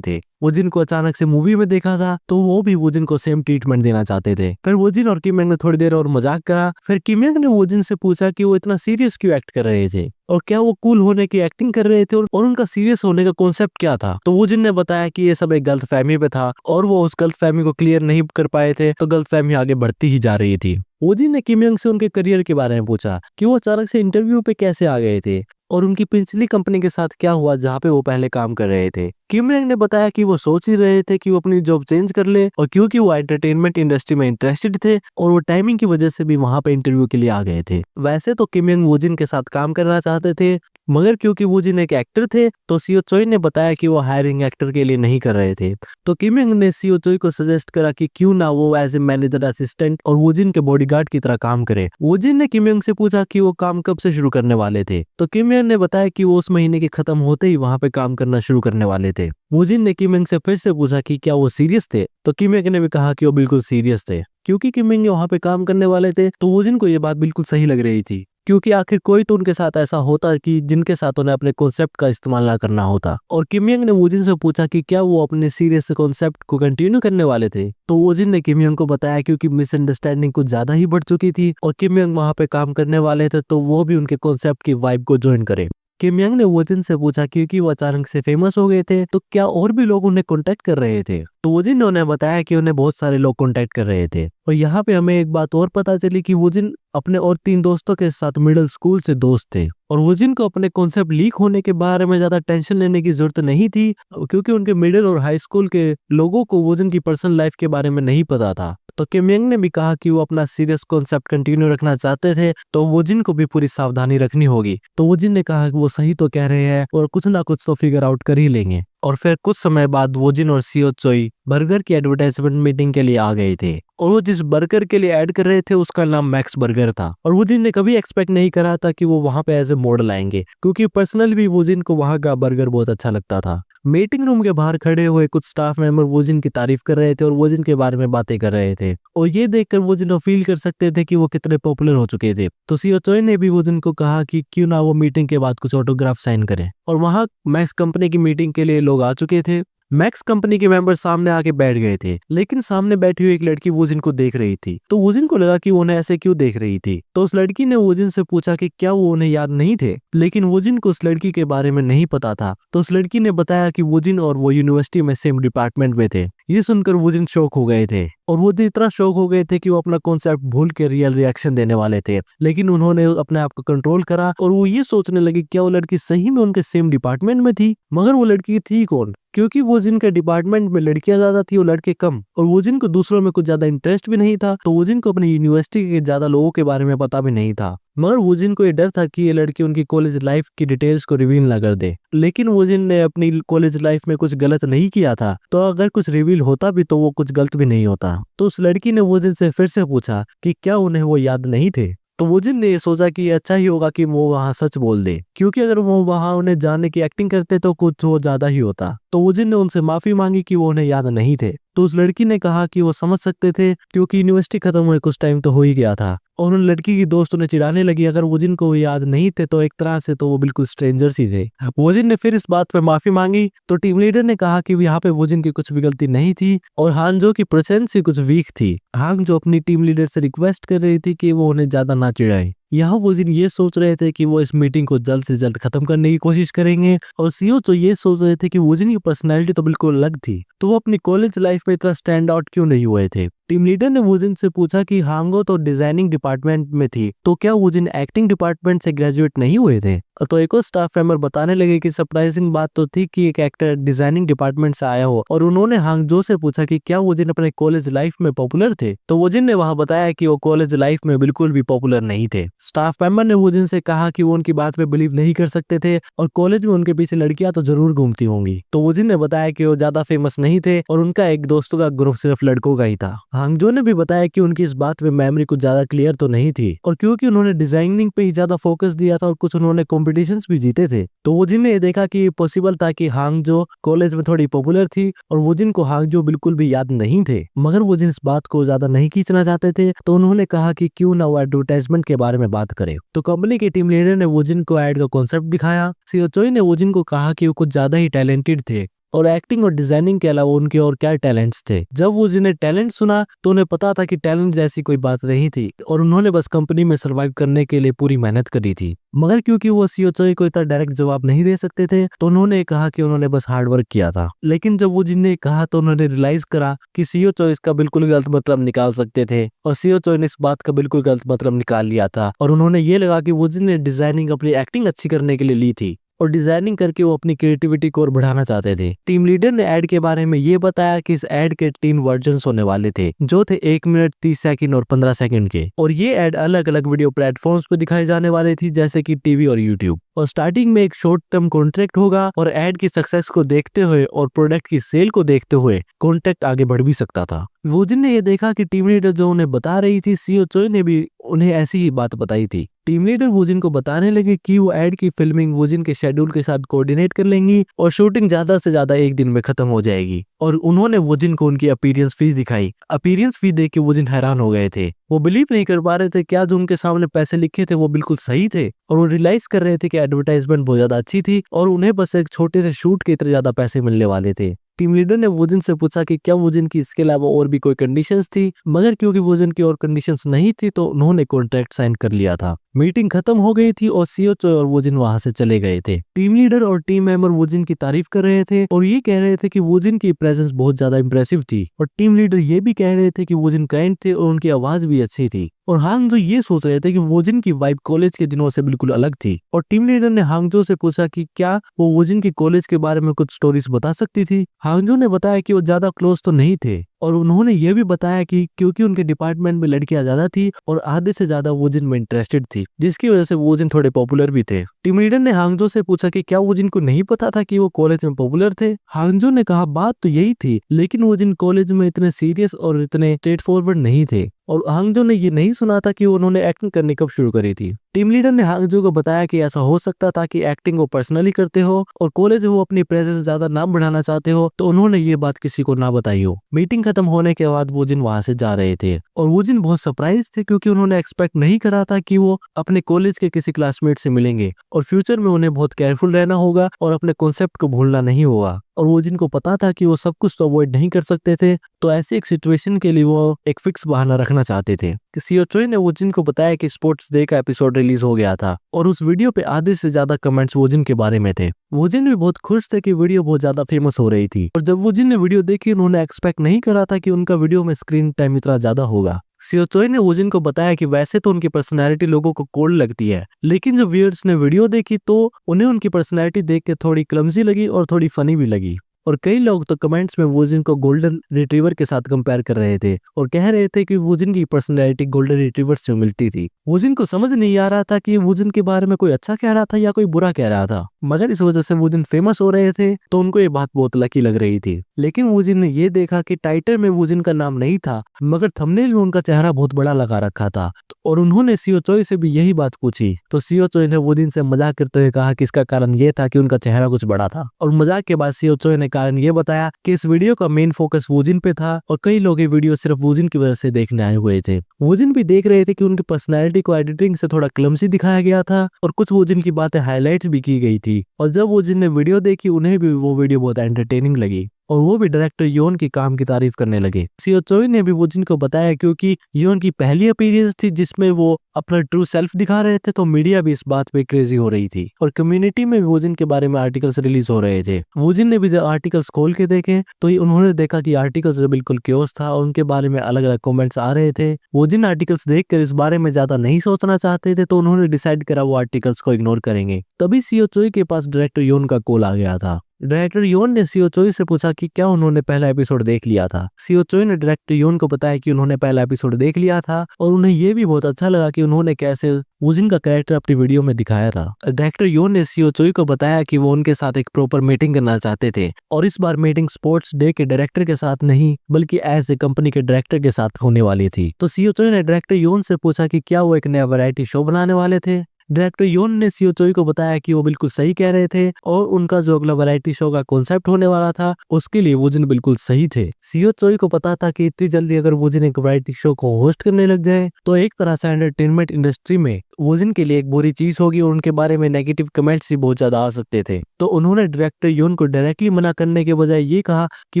थे। वुजिन को अचानक से मूवी में देखा था तो वो भी वुजिन को सेम ट्रीटमेंट देना चाहते थे। फिर वुजिन और किम यंग ने थोड़ी देर और मजाक करा। फिर किम यंग ने वुजिन से पूछा कि वो इतना सीरियस क्यों एक्ट कर रहे थे और क्या वो कूल होने की एक्टिंग कर रहे थे और उनका सीरियस होने का कॉन्सेप्ट क्या था। तो वुजिन ने बताया कि ये सब एक गलतफहमी पे था और वो उस गलतफहमी को क्लियर नहीं कर पाए थे, तो गलतफहमी आगे बढ़ती ही जा रही थी। वुजिन ने किम यंग से उनके करियर के बारे में पूछा कि वो अचानक से इंटरव्यू पे कैसे आ गए थे और उनकी पिछली कंपनी के साथ क्या हुआ जहाँ पे वो पहले काम कर रहे थे। किम यंग ने बताया कि वो सोच ही रहे थे कि वो अपनी जॉब चेंज कर ले और क्योंकि वो एंटरटेनमेंट इंडस्ट्री में इंटरेस्टेड थे और वो टाइमिंग की वजह से भी वहां पे इंटरव्यू के लिए आ गए थे। वैसे तो किम यंग वुजिन के साथ काम करना चाहते थे, मगर क्योंकि वुजिन एक एक्टर थे तो सियो चोई ने बताया कि वो हायरिंग एक्टर के लिए नहीं कर रहे थे। तो किम यंग ने सियो चोई को सजेस्ट करा कि क्यों ना वो एज ए मैनेजर असिस्टेंट और वुजिन के बॉडीगार्ड की तरह काम करे। वुजिन ने किम यंग से पूछा कि वो काम कब से शुरू करने वाले थे। तो किम यंग ने बताया कि वो उस महीने के खत्म होते ही वहां पे काम करना शुरू करने वाले थे। वुजिन ने किम यंग से फिर से पूछा कि क्या वो सीरियस थे। तो किम यंग ने भी कहा कि वो बिल्कुल सीरियस थे। क्योंकि किम यंग वहां पे काम करने वाले थे तो वुजिन को ये बात बिल्कुल सही लग रही थी, क्योंकि आखिर कोई तो उनके साथ ऐसा होता कि जिनके साथ उन्हें अपने कॉन्सेप्ट का इस्तेमाल ना करना होता। और किम यंग ने वुजिन से पूछा कि क्या वो अपने सीरियस कॉन्सेप्ट को कंटिन्यू करने वाले थे। तो वुजिन ने किम यंग को बताया क्योंकि मिसअंडरस्टैंडिंग कुछ ज्यादा ही बढ़ चुकी थी और किम यंग वहां पे काम करने वाले थे तो वो भी उनके कॉन्सेप्ट की वाइब को ज्वाइन करे। किम यंग ने वुजिन से पूछा क्योंकि वो अचानक से फेमस हो गए थे तो क्या और भी लोग उन्हें कांटेक्ट कर रहे थे। तो वुजिन ने उन्हें बताया कि उन्हें बहुत सारे लोग कांटेक्ट कर रहे थे। और यहाँ पे हमें एक बात और पता चली कि वुजिन अपने और 3 दोस्तों के साथ मिडिल स्कूल से दोस्त थे और वुजिन को अपने कॉन्सेप्ट लीक होने के बारे में ज्यादा टेंशन लेने की जरूरत नहीं थी, क्योंकि उनके मिडिल और हाई स्कूल के लोगों को वुजिन की पर्सनल लाइफ के बारे में नहीं पता था। तो किम यंग ने भी कहा कि वो अपना सीरियस कॉन्सेप्ट कंटिन्यू रखना चाहते थे तो वुजिन को भी पूरी सावधानी रखनी होगी। तो वुजिन ने कहा कि वो सही तो कह रहे हैं और कुछ ना कुछ तो फिगर आउट कर ही लेंगे। और फिर कुछ समय बाद वुजिन और सियो चोई बर्गर की एडवर्टाइजमेंट मीटिंग के लिए आ गए थे और वो जिस बर्गर के लिए ऐड कर रहे थे उसका नाम मैक्स बर्गर था। और वुजिन ने कभी एक्सपेक्ट नहीं करा था कि वो वहां पे एज ए मॉडल आएंगे, क्योंकि पर्सनली भी वुजिन को वहां का बर्गर बहुत अच्छा लगता था। मीटिंग रूम के बाहर खड़े हुए कुछ स्टाफ मेंबर वुजिन की तारीफ कर रहे थे और वुजिन के बारे में बातें कर रहे थे और ये देखकर वुजिन फील कर सकते थे कि वो कितने पॉपुलर हो चुके थे। तो सियो चोई ने भी वुजिन को कहा कि क्यों ना वो मीटिंग के बाद कुछ ऑटोग्राफ साइन करें। और वहां मैक्स कंपनी की मीटिंग के लिए लोग आ चुके थे। मैक्स कंपनी के मेंबर सामने आके बैठ गए थे, लेकिन सामने बैठी हुई एक लड़की वुजिन को देख रही थी। तो वुजिन को लगा कि वो उन्हें ऐसे क्यों देख रही थी। तो उस लड़की ने वुजिन से पूछा कि क्या वो उन्हें याद नहीं थे, लेकिन वुजिन को उस लड़की के बारे में नहीं पता था। तो उस लड़की ने बताया कि वुजिन और वो यूनिवर्सिटी में सेम डिपार्टमेंट में थे। ये सुनकर वुजिन शॉक हो गए थे और वो इतना शॉक हो गए थे कि वो अपना कॉन्सेप्ट भूल के रियल रिएक्शन देने वाले थे, लेकिन उन्होंने अपने आप को कंट्रोल करा और वो ये सोचने लगे क्या वो लड़की सही में उनके सेम डिपार्टमेंट में थी। मगर वो लड़की थी कौन, क्योंकि वुजिन के डिपार्टमेंट में लड़कियां ज्यादा थी और लड़के कम, और वुजिन को दूसरों में कुछ ज्यादा इंटरेस्ट भी नहीं था। तो वुजिन को अपनी यूनिवर्सिटी के ज्यादा लोगों के बारे में पता भी नहीं था, मगर वुजिन को ये डर था कि ये लड़की उनकी कॉलेज लाइफ की डिटेल्स को रिवील ना कर दे। लेकिन वुजिन ने अपनी कॉलेज लाइफ में कुछ गलत नहीं किया था, तो अगर कुछ रिवील होता भी तो वो कुछ गलत भी नहीं होता। तो उस लड़की ने वुजिन से फिर से पूछा कि क्या उन्हें वो याद नहीं थे। तो वोजिन ने ये सोचा कि अच्छा ही होगा कि वो वहाँ सच बोल दे, क्योंकि अगर वो वहाँ उन्हें जानने की एक्टिंग करते तो कुछ वो ज्यादा ही होता। तो वोजिन ने उनसे माफी मांगी कि वो उन्हें याद नहीं थे। तो उस लड़की ने कहा कि वो समझ सकते थे क्योंकि यूनिवर्सिटी खत्म हुए कुछ टाइम तो हो ही गया था। और उन लड़की की दोस्त उन्हें चिढ़ाने लगी, अगर वोजिन को वो याद नहीं थे तो एक तरह से तो वो बिल्कुल स्ट्रेंजर्स ही थे। वोजिन ने फिर इस बात पे माफी मांगी तो टीम लीडर ने कहा कि यहाँ पे वोजिन की कुछ भी गलती नहीं थी और हांजो की प्रेजेंस ही कुछ वीक थी। हांजो अपनी टीम लीडर से रिक्वेस्ट कर रही थी कि वो उन्हें ज्यादा ना चिढ़ाए। यहाँ वोजिन ये सोच रहे थे कि वो इस मीटिंग को जल्द से जल्द खत्म करने की कोशिश करेंगे और सीओ तो ये सोच रहे थे कि वोजिन की पर्सनैलिटी तो बिल्कुल अलग थी, तो वो अपनी कॉलेज लाइफ में इतना स्टैंड आउट क्यों नहीं हुए थे। टीम लीडर ने वोजिन से पूछा कि हांगो तो डिजाइनिंग डिपार्टमेंट में थी, तो क्या वोजिन एक्टिंग डिपार्टमेंट से ग्रेजुएट नहीं हुए थे। तो एक और स्टाफ मेंबर बताने लगे कि सरप्राइजिंग बात तो थी कि एक एक्टर डिजाइनिंग डिपार्टमेंट से आया हो, और उन्होंने हांगजो से पूछा कि क्या वोजिन अपने कॉलेज लाइफ में पॉपुलर थे। तो वोजिन ने वहां बताया कि वो कॉलेज लाइफ में बिल्कुल भी पॉपुलर नहीं थे। स्टाफ मेंबर ने वोजिन से कहा कि वो उनकी बात पे बिलीव नहीं कर सकते थे और कॉलेज में उनके पीछे लड़कियां तो जरूर घूमती होंगी। तो वोजिन ने बताया कि वो ज्यादा फेमस नहीं थे और उनका एक दोस्तों का ग्रुप सिर्फ लड़कों का ही था। हांगजो ने भी बताया कि उनकी इस बात पे मेमोरी कुछ ज्यादा क्लियर तो नहीं थी और क्योंकि उन्होंने डिजाइनिंग पे ही ज्यादा फोकस दिया था और कुछ उन्होंने कॉम्पिटिशन्स भी जीते थे, तो वोजिन ने ये देखा कि पॉसिबल था कि हांगजो कॉलेज में थोड़ी पॉपुलर थी और वोजिन को हांगजो बिल्कुल भी याद नहीं थे। मगर वोजिन इस बात को ज्यादा नहीं खींचना चाहते थे, तो उन्होंने कहा कि क्यों ना वो एडवर्टाइजमेंट के बारे में बात करे। तो कंपनी के टीम लीडर ने वोजिन को एड का कॉन्सेप्ट दिखाया। सीओ चोई ने वोजिन को कहा कि वो कुछ ज्यादा ही टैलेंटेड थे और एक्टिंग और डिजाइनिंग के अलावा उनके और क्या टैलेंट्स थे। जब वो जिन्हें टैलेंट सुना तो उन्हें पता था कि टैलेंट जैसी कोई बात नहीं थी और उन्होंने बस कंपनी में सरवाइव करने के लिए पूरी मेहनत करी थी। मगर क्योंकि वो सीओ चोई को इतना डायरेक्ट जवाब नहीं दे सकते थे, तो उन्होंने कहा कि उन्होंने बस हार्ड वर्क किया था। लेकिन जब वो जिन्हें कहा तो उन्होंने रियलाइज करा कि सीओ चोई इसका बिल्कुल गलत मतलब निकाल सकते थे और सीओ चोई ने इस बात का बिल्कुल गलत मतलब निकाल लिया था और उन्होंने ये लगा कि वो जिन्हें डिजाइनिंग अपनी एक्टिंग अच्छी करने के लिए ली थी और डिजाइनिंग करके वो अपनी क्रिएटिविटी को और बढ़ाना चाहते थे। टीम लीडर ने एड के बारे में ये बताया कि इस एड के 3 वर्जन्स होने वाले थे, जो थे 1 मिनट 30 सेकंड और 15 सेकंड के, और ये एड अलग अलग वीडियो प्लेटफॉर्म्स पर दिखाई जाने वाली थी जैसे कि टीवी और यूट्यूब। और स्टार्टिंग में एक शॉर्ट टर्म कॉन्ट्रैक्ट होगा और एड की सक्सेस को देखते हुए और प्रोडक्ट की सेल को देखते हुए कॉन्ट्रैक्ट आगे बढ़ भी सकता था। वोजिन ने यह देखा कि टीम लीडर जो उन्हें बता रही थी, सीओ चोई ने भी उन्हें ऐसी ही बात बताई थी। टीम लीडर वोजिन को बताने लगे कि वो एड की फिल्मिंग वोजिन के शेड्यूल के साथ कोऑर्डिनेट कर लेंगी और शूटिंग ज्यादा से ज्यादा एक दिन में खत्म हो जाएगी। और उन्होंने वोजिन को उनकी अपीयरेंस फीस दिखाई। अपीयरेंस फीस देख के वोजिन हैरान हो गए थे। वो बिलीव नहीं कर पा रहे थे क्या जो उनके सामने पैसे लिखे थे वो बिल्कुल सही थे, और वो रियलाइज कर रहे थे कि एडवर्टाइजमेंट बहुत ज्यादा अच्छी थी और उन्हें बस एक छोटे से शूट के इतने ज्यादा पैसे मिलने वाले थे। टीम लीडर ने वोजिन से पूछा कि क्या वोजिन की इसके अलावा और भी कोई कंडीशंस थी, मगर क्योंकि वोजिन की और कंडीशंस नहीं थी तो उन्होंने कॉन्ट्रैक्ट साइन कर लिया था। मीटिंग खत्म हो गई थी और सीओ चोई और वोजिन वहां से चले गए थे। टीम लीडर और टीम मेंबर वोजिन की तारीफ कर रहे थे और ये कह रहे थे कि वोजिन की प्रेजेंस बहुत ज्यादा इंप्रेसिव थी, और टीम लीडर ये भी कह रहे थे कि वोजिन काइंड थे और उनकी आवाज भी अच्छी थी। और हांगजो ये सोच रहे थे कि वोजिन की वाइब कॉलेज के दिनों से बिल्कुल अलग थी। और टीम लीडर ने हांगजो से पूछा कि क्या वो वोजिन की कॉलेज के बारे में कुछ स्टोरीज बता सकती थी। हांगजो ने बताया कि वो ज्यादा क्लोज तो नहीं थे, और उन्होंने ये भी बताया कि क्योंकि उनके डिपार्टमेंट में लड़कियां ज्यादा थी और आधे से ज्यादा वोजिन में इंटरेस्टेड थी, जिसकी वजह से वोजिन थोड़े पॉपुलर भी थे। टीम लीडर ने हांगजो से पूछा कि क्या वोजिन को नहीं पता था कि वो कॉलेज में पॉपुलर थे। हांगजो ने कहा बात तो यही थी, लेकिन वोजिन कॉलेज में इतने सीरियस और इतने स्ट्रेट फॉरवर्ड नहीं थे, और हांगजो ने ये नहीं सुना था कि उन्होंने एक्टिंग करनी कब शुरू करी थी। टीम लीडर ने हांगजो को बताया कि ऐसा हो सकता था कि एक्टिंग वो पर्सनली करते हो और कॉलेज में वो अपनी प्रेजेंस ज्यादा ना बढ़ाना चाहते हो, तो उन्होंने ये बात किसी को ना बताई हो। मीटिंग खत्म होने के बाद वोजिन वहां से जा रहे थे और वोजिन बहुत सरप्राइज थे क्योंकि उन्होंने एक्सपेक्ट नहीं करा था कि वो अपने कॉलेज के किसी क्लासमेट से मिलेंगे और फ्यूचर में उन्हें बहुत केयरफुल रहना होगा और अपने कॉन्सेप्ट को भूलना नहीं होगा। और वोजिन को पता था कि वो सब कुछ तो अवॉइड नहीं कर सकते थे, तो ऐसी एक सिचुएशन के लिए वो एक फिक्स बहाना रखना चाहते थे। सीओ चोई ने वोजिन को बताया कि स्पोर्ट्स डे का एपिसोड रिलीज हो गया था और उस वीडियो पे आधे से ज्यादा कमेंट्स वोजिन के बारे में थे। वोजिन भी बहुत खुश थे कि वीडियो बहुत ज्यादा फेमस हो रही थी, और जब वोजिन ने वीडियो देखी उन्होंने एक्सपेक्ट नहीं करा था कि उनका वीडियो में स्क्रीन टाइम इतना ज्यादा होगा। सीओ चोई ने वोजिन को बताया कि वैसे तो उनकी पर्सनैलिटी लोगों को कोल्ड लगती है, लेकिन जब व्यूअर्स ने वीडियो देखी तो उन्हें उनकी पर्सनैलिटी देख के थोड़ी क्लमजी लगी और थोड़ी फनी भी लगी। और कई लोग तो कमेंट्स में वोजिन को गोल्डन रिट्रीवर के साथ कंपेयर कर रहे थे और कह रहे थे कि वोजिन की पर्सनैलिटी गोल्डन रिट्रीवर से मिलती थी। वोजिन को समझ नहीं आ रहा था कि वोजिन के बारे में कोई अच्छा कह रहा था या कोई बुरा कह रहा था, मगर इस वजह से वोजिन फेमस हो रहे थे तो उनको ये बात बहुत लकी लग रही थी। लेकिन वोजिन ने ये देखा कि टाइटल में वोजिन का नाम नहीं था, मगर थंबनेल में उनका चेहरा बहुत बड़ा लगा रखा था, और उन्होंने सीओ चोई से भी यही बात पूछी। तो सीओ चोई ने वोजिन से मजाक करते हुए कहा कि इसका कारण ये था कि उनका चेहरा कुछ बड़ा था, और मजाक के बाद सीओ चोई ने कारण ये बताया कि इस वीडियो का मेन फोकस वोजिन पे था और कई लोग ये वीडियो सिर्फ वोजिन की वजह से देखने आए हुए थे। वोजिन भी देख रहे थे कि उनकी पर्सनैलिटी को एडिटिंग से थोड़ा क्लमसी दिखाया गया था और कुछ वोजिन की बातें हाईलाइट भी की गई थी, और जब वोजिन ने वीडियो देखी उन्हें भी वो वीडियो बहुत एंटरटेनिंग लगी और वो भी डायरेक्टर योन के काम की तारीफ करने लगे। सीओ चोई ने भी वोजिन को बताया क्योंकि योन की पहली अपीयरेंस थी जिसमें वो अपना ट्रू सेल्फ दिखा रहे थे, तो मीडिया भी इस बात पे क्रेजी हो रही थी और कम्युनिटी में वोजिन के बारे में आर्टिकल्स रिलीज हो रहे थे। वोजिन ने भी जब आर्टिकल्स खोल के देखे तो उन्होंने देखा कि आर्टिकल्स बिल्कुल क्योस था और उनके बारे में अलग अलग कमेंट्स आ रहे थे। वोजिन आर्टिकल्स देखकर इस बारे में ज्यादा नहीं सोचना चाहते थे, तो उन्होंने डिसाइड करा वो आर्टिकल्स को इग्नोर करेंगे। तभी सीओ चोई के पास डायरेक्टर योन का कॉल आ गया था। डायरेक्टर योन ने सीओ चोई से पूछा कि क्या उन्होंने पहला एपिसोड देख लिया था। सीओ चोई ने डायरेक्टर योन को बताया कि उन्होंने पहला एपिसोड देख लिया था और उन्हें यह भी बहुत अच्छा लगा कि उन्होंने कैसे वोजिन का कैरेक्टर अपनी वीडियो में दिखाया था। डायरेक्टर योन ने सीओ चोई को बताया कि वो उनके साथ एक प्रॉपर मीटिंग करना चाहते थे और इस बार मीटिंग स्पोर्ट्स डे के डायरेक्टर के साथ नहीं बल्कि एज ए कंपनी के डायरेक्टर के साथ होने वाली थी। तो सीओ चोई ने डायरेक्टर योन से पूछा कि क्या वो एक नया वैरायटी शो बनाने वाले थे। डायरेक्टर योन ने सीओ चोई को बताया कि वो बिल्कुल सही कह रहे थे और उनका जो अगला वैरायटी शो का कॉन्सेप्ट होने वाला था उसके लिए वोजिन बिल्कुल सही थे। सीओ चोई को पता था कि इतनी जल्दी अगर वोजिन एक वैरायटी शो को होस्ट करने लग जाए तो एक तरह से एंटरटेनमेंट इंडस्ट्री में वोजिन के लिए एक बुरी चीज होगी और उनके बारे में नेगेटिव कमेंट्स भी बहुत ज्यादा आ सकते थे। तो उन्होंने डायरेक्टर योन को डायरेक्टली मना करने के बजाय ये कहा कि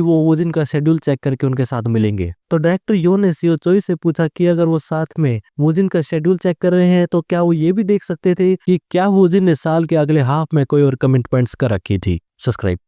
वो वोजिन का शेड्यूल चेक करके उनके साथ मिलेंगे। तो डायरेक्टर योन ने सीओ चोई से पूछा कि अगर वो साथ में वोजिन का शेड्यूल चेक कर रहे हैं तो क्या वो ये भी देख सकते थे कि क्या वोजिन ने साल के अगले हाफ में कोई और कमिटमेंट्स कर रखी थी। सब्सक्राइब।